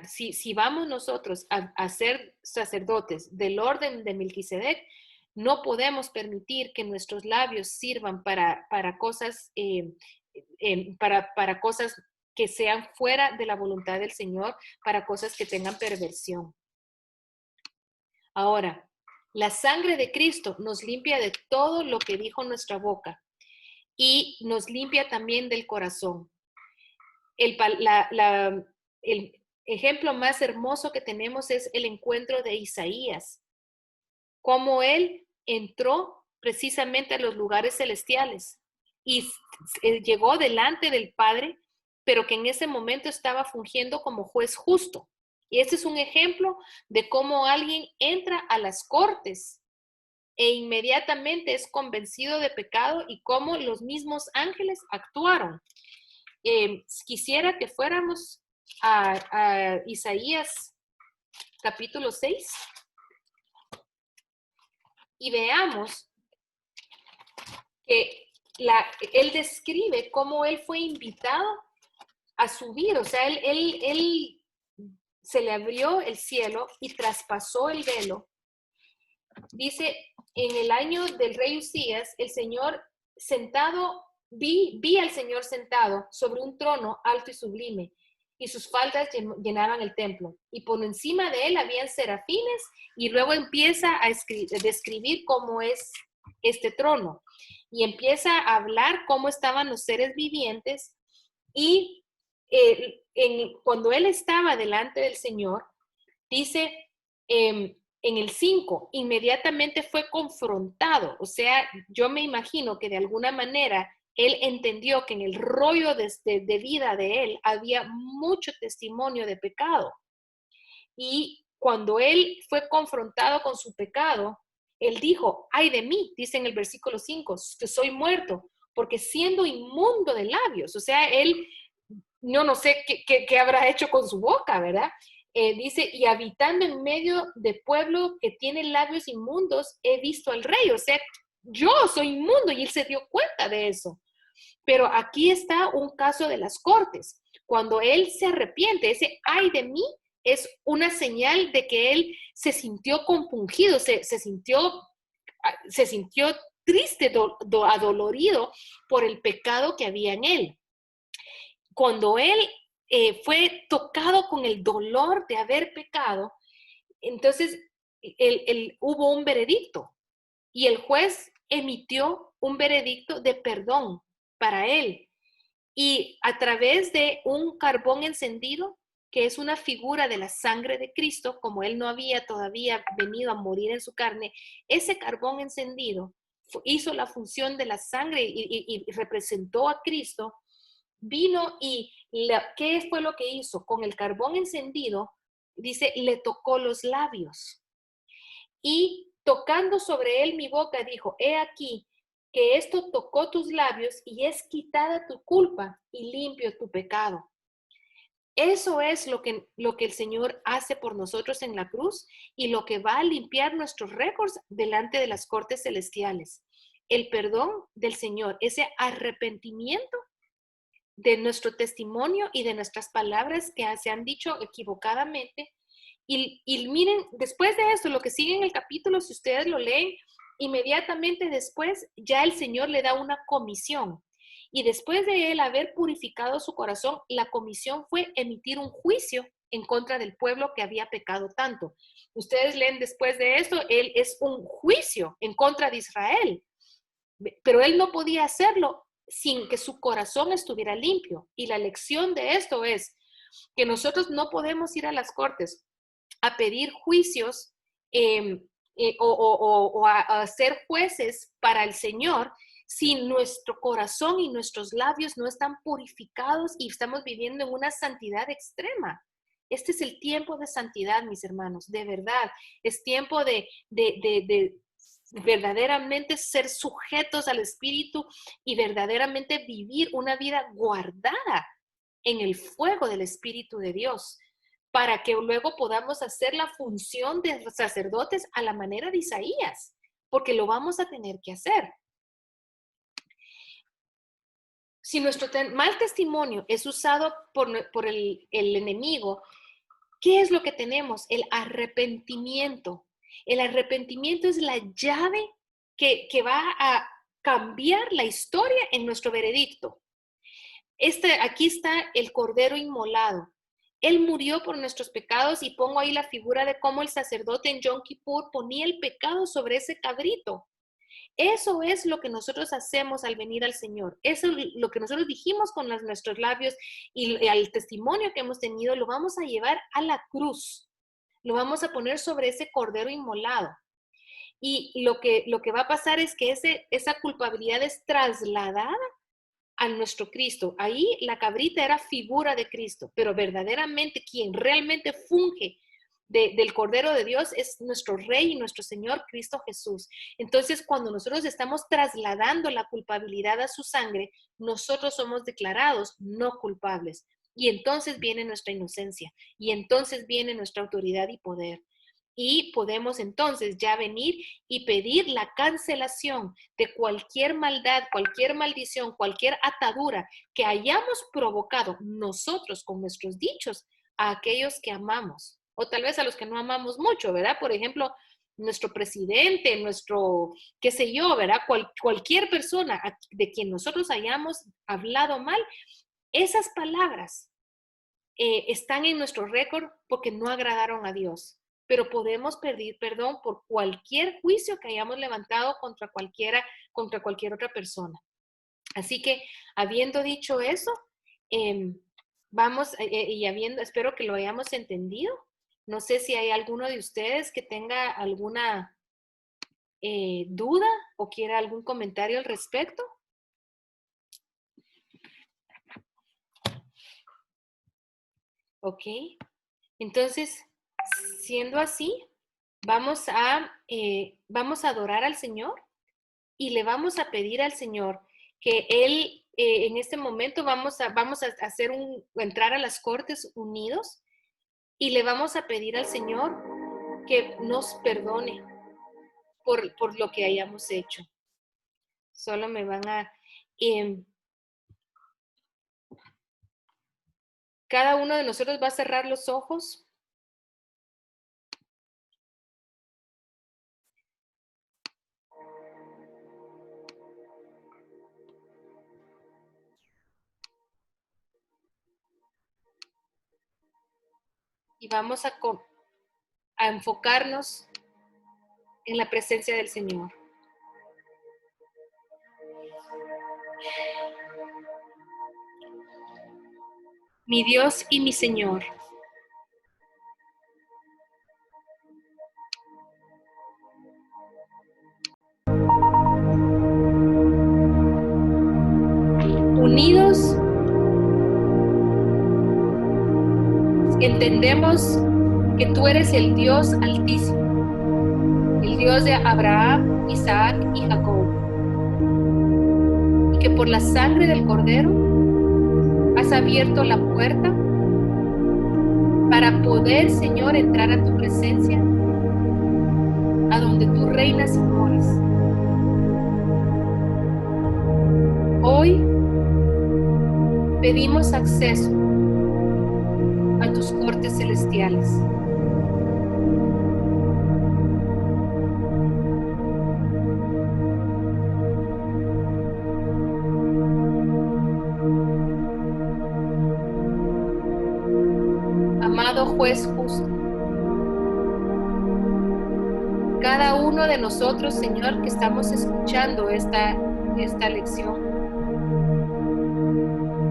si vamos nosotros a ser sacerdotes del orden de Melquisedec, no podemos permitir que nuestros labios sirvan para cosas, para cosas que sean fuera de la voluntad del Señor, para cosas que tengan perversión. Ahora, la sangre de Cristo nos limpia de todo lo que dijo nuestra boca y nos limpia también del corazón. El ejemplo más hermoso que tenemos es el encuentro de Isaías, cómo él entró precisamente a los lugares celestiales y llegó delante del Padre, pero que en ese momento estaba fungiendo como juez justo. Y este es un ejemplo de cómo alguien entra a las cortes e inmediatamente es convencido de pecado y cómo los mismos ángeles actuaron. Quisiera que fuéramos a Isaías capítulo 6 y veamos que él describe cómo él fue invitado a subir, o sea, él se le abrió el cielo y traspasó el velo. Dice, en el año del rey Usías, el Señor sentado, vi al Señor sentado sobre un trono alto y sublime, y sus faldas llenaban el templo, y por encima de él habían serafines, y luego empieza a describir cómo es este trono, y empieza a hablar cómo estaban los seres vivientes, y cuando él estaba delante del Señor, dice en el 5, inmediatamente fue confrontado. O sea, yo me imagino que de alguna manera él entendió que en el rollo de vida de él había mucho testimonio de pecado. Y cuando él fue confrontado con su pecado, él dijo, ay de mí, dice en el versículo 5, que soy muerto, porque siendo inmundo de labios, o sea, él, yo no sé qué habrá hecho con su boca, ¿verdad? Dice, y habitando en medio de pueblo que tiene labios inmundos, he visto al rey. O sea, yo soy inmundo y él se dio cuenta de eso. Pero aquí está un caso de las cortes. Cuando él se arrepiente, ese ay de mí es una señal de que él se sintió compungido, se sintió triste, adolorido por el pecado que había en él. Cuando él fue tocado con el dolor de haber pecado, entonces hubo un veredicto y el juez emitió un veredicto de perdón para él. Y a través de un carbón encendido, que es una figura de la sangre de Cristo, como él no había todavía venido a morir en su carne, ese carbón encendido hizo la función de la sangre y representó a Cristo. Vino y ¿qué fue lo que hizo? Con el carbón encendido, dice, le tocó los labios. Y tocando sobre él mi boca, dijo, he aquí que esto tocó tus labios y es quitada tu culpa y limpio tu pecado. Eso es lo que el Señor hace por nosotros en la cruz y lo que va a limpiar nuestros récords delante de las cortes celestiales. El perdón del Señor, ese arrepentimiento de nuestro testimonio y de nuestras palabras que se han dicho equivocadamente. Y miren, después de esto, lo que sigue en el capítulo, si ustedes lo leen, inmediatamente después ya el Señor le da una comisión. Y después de él haber purificado su corazón, la comisión fue emitir un juicio en contra del pueblo que había pecado tanto. Ustedes leen después de esto, él es un juicio en contra de Israel. Pero él no podía hacerlo sin que su corazón estuviera limpio. Y la lección de esto es que nosotros no podemos ir a las cortes a pedir juicios o a ser jueces para el Señor si nuestro corazón y nuestros labios no están purificados y estamos viviendo en una santidad extrema. Este es el tiempo de santidad, mis hermanos, de verdad. Es tiempo de verdaderamente ser sujetos al Espíritu y verdaderamente vivir una vida guardada en el fuego del Espíritu de Dios, para que luego podamos hacer la función de sacerdotes a la manera de Isaías, porque lo vamos a tener que hacer. Si nuestro mal testimonio es usado por el enemigo, ¿qué es lo que tenemos? El arrepentimiento. El arrepentimiento es la llave que va a cambiar la historia en nuestro veredicto. Aquí está el Cordero inmolado. Él murió por nuestros pecados y pongo ahí la figura de cómo el sacerdote en Yom Kippur ponía el pecado sobre ese cabrito. Eso es lo que nosotros hacemos al venir al Señor. Eso es lo que nosotros dijimos con nuestros labios y al testimonio que hemos tenido, lo vamos a llevar a la cruz. Lo vamos a poner sobre ese cordero inmolado. Y lo que va a pasar es que esa culpabilidad es trasladada a nuestro Cristo. Ahí la cabrita era figura de Cristo, pero verdaderamente quien realmente funge del Cordero de Dios es nuestro Rey y nuestro Señor Cristo Jesús. Entonces, cuando nosotros estamos trasladando la culpabilidad a su sangre, nosotros somos declarados no culpables. Y entonces viene nuestra inocencia, y entonces viene nuestra autoridad y poder. Y podemos entonces ya venir y pedir la cancelación de cualquier maldad, cualquier maldición, cualquier atadura que hayamos provocado nosotros con nuestros dichos a aquellos que amamos, o tal vez a los que no amamos mucho, ¿verdad? Por ejemplo, nuestro presidente, qué sé yo, ¿verdad? Cualquier persona de quien nosotros hayamos hablado mal, esas palabras están en nuestro récord porque no agradaron a Dios. Pero podemos pedir perdón por cualquier juicio que hayamos levantado contra cualquier otra persona. Así que, habiendo dicho eso, espero que lo hayamos entendido. No sé si hay alguno de ustedes que tenga alguna duda o quiera algún comentario al respecto. Ok, entonces, siendo así, vamos a adorar al Señor y le vamos a pedir al Señor que Él, en este momento vamos a entrar a las cortes unidos y le vamos a pedir al Señor que nos perdone por lo que hayamos hecho. Solo me van a... Cada uno de nosotros va a cerrar los ojos. Y vamos a enfocarnos en la presencia del Señor. Mi Dios y mi Señor, unidos, entendemos que tú eres el Dios Altísimo, el Dios de Abraham, Isaac y Jacob, y que por la sangre del Cordero has abierto la puerta para poder, Señor, entrar a tu presencia, a donde tú reinas y moras. Hoy pedimos acceso a tus cortes celestiales. Amado juez justo, cada uno de nosotros, Señor, que estamos escuchando esta lección,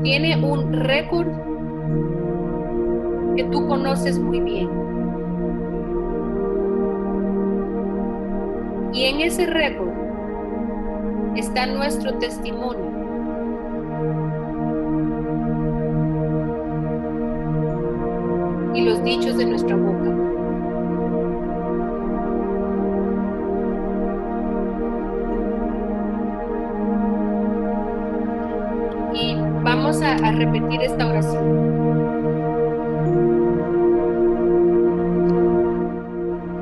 tiene un récord que tú conoces muy bien. Y en ese récord está nuestro testimonio. Y los dichos de nuestra boca. Y vamos a repetir esta oración.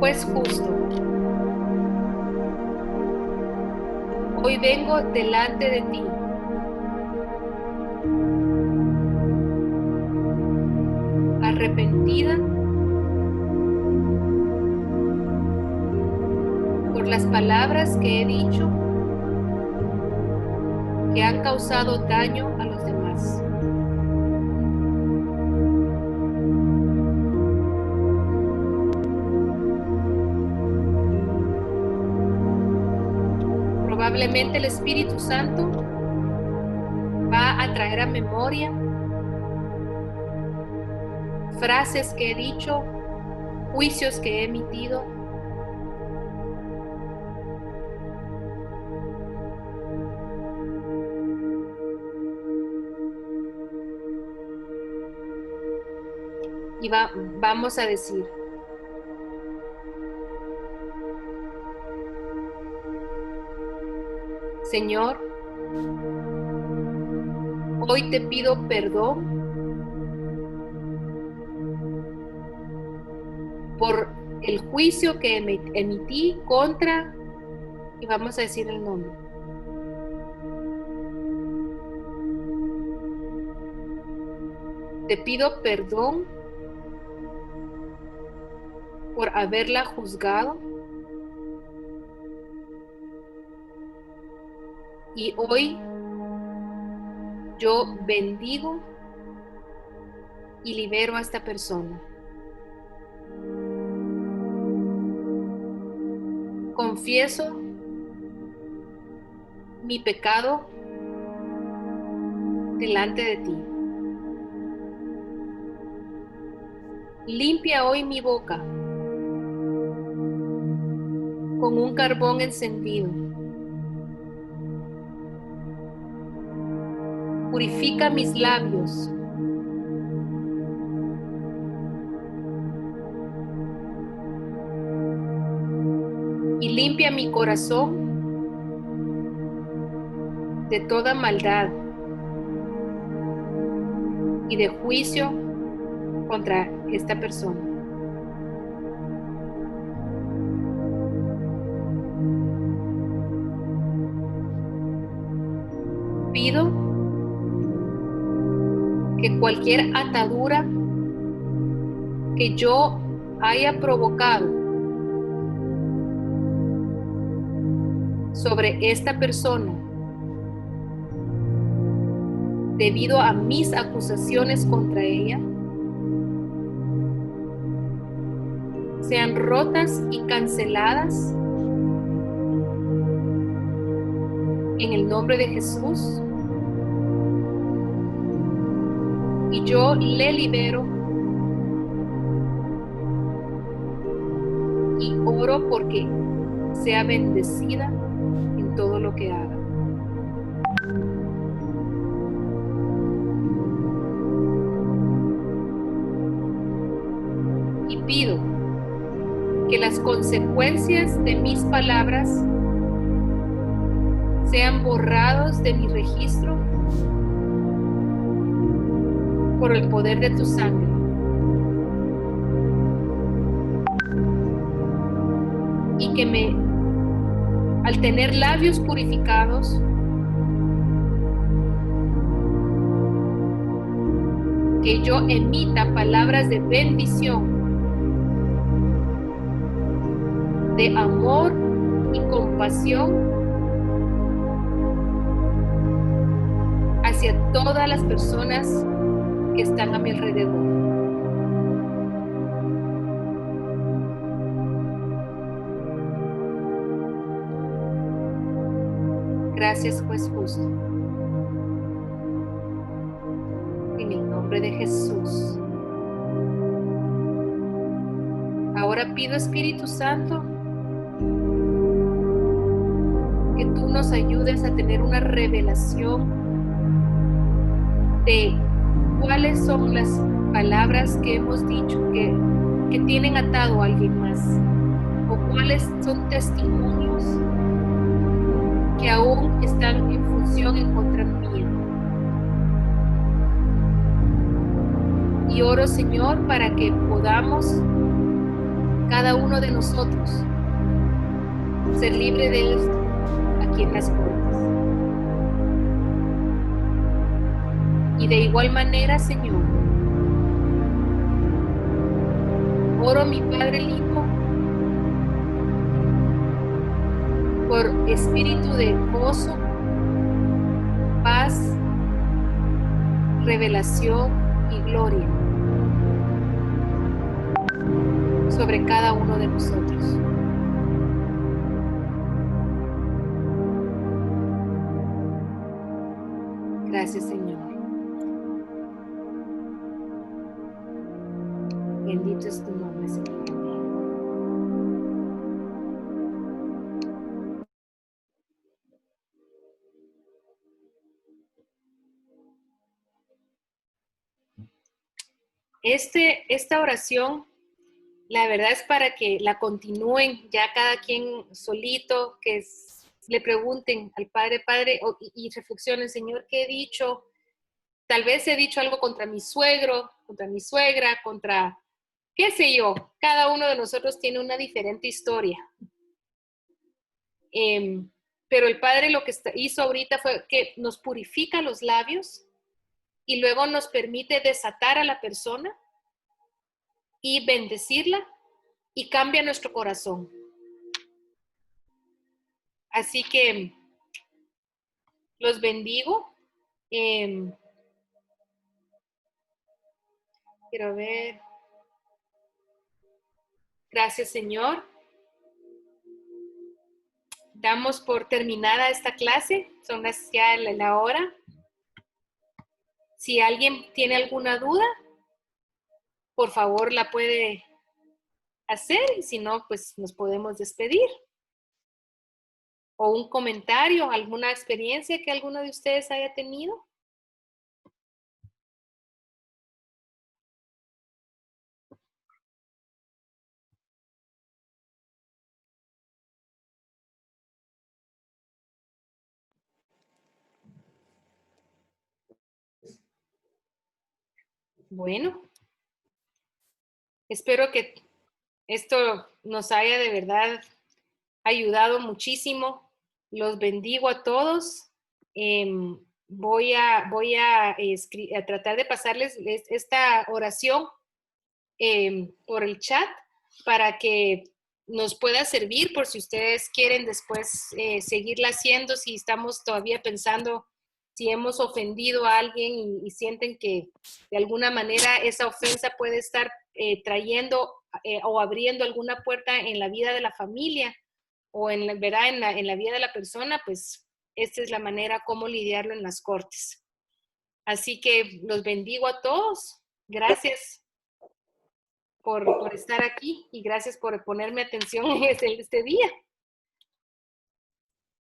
Juez justo, hoy vengo delante de ti. Arrepentida por las palabras que he dicho que han causado daño a los demás. Probablemente el Espíritu Santo va a traer a memoria frases que he dicho, juicios que he emitido. Y vamos a decir: Señor, hoy te pido perdón por el juicio que emití contra, y vamos a decir el nombre. Te pido perdón por haberla juzgado, y hoy yo bendigo y libero a esta persona. Confieso mi pecado delante de ti. Limpia hoy mi boca con un carbón encendido. Purifica mis labios. Y limpia mi corazón de toda maldad y de juicio contra esta persona. Pido que cualquier atadura que yo haya provocado sobre esta persona debido a mis acusaciones contra ella sean rotas y canceladas en el nombre de Jesús, y yo le libero y oro porque sea bendecida en todo lo que haga. Y pido que las consecuencias de mis palabras sean borrados de mi registro por el poder de tu sangre. Y que al tener labios purificados, que yo emita palabras de bendición, de amor y compasión hacia todas las personas que están a mi alrededor. Gracias, juez justo. En el nombre de Jesús. Ahora pido, Espíritu Santo, que tú nos ayudes a tener una revelación de cuáles son las palabras que hemos dicho que tienen atado a alguien más, o cuáles son testimonios que aún están en función en contra mía. Y oro, Señor, para que podamos, cada uno de nosotros, ser libre de esto aquí en las cortes. Y de igual manera, Señor, oro, mi Padre lindo, por espíritu de gozo, paz, revelación y gloria sobre cada uno de nosotros. Gracias, Señor. Bendito es tu nombre, Señor. Esta oración, la verdad es para que la continúen ya cada quien solito, que le pregunten al Padre, y reflexionen, Señor, ¿qué he dicho? Tal vez he dicho algo contra mi suegro, contra mi suegra, contra, qué sé yo. Cada uno de nosotros tiene una diferente historia. Pero el Padre lo que hizo ahorita fue que nos purifica los labios y luego nos permite desatar a la persona y bendecirla y cambia nuestro corazón. Así que los bendigo. Quiero ver. Gracias, Señor. Damos por terminada esta clase. Son ya la hora. Si alguien tiene alguna duda, por favor la puede hacer. Y si no, pues nos podemos despedir. O un comentario, alguna experiencia que alguno de ustedes haya tenido. Bueno, espero que esto nos haya de verdad ayudado muchísimo. Los bendigo a todos. voy a tratar de pasarles esta oración por el chat para que nos pueda servir por si ustedes quieren después seguirla haciendo, si estamos todavía pensando si hemos ofendido a alguien y sienten que de alguna manera esa ofensa puede estar trayendo o abriendo alguna puerta en la vida de la familia o en la vida de la persona, pues esta es la manera como lidiarlo en las cortes. Así que los bendigo a todos. Gracias por estar aquí y gracias por ponerme atención en este día.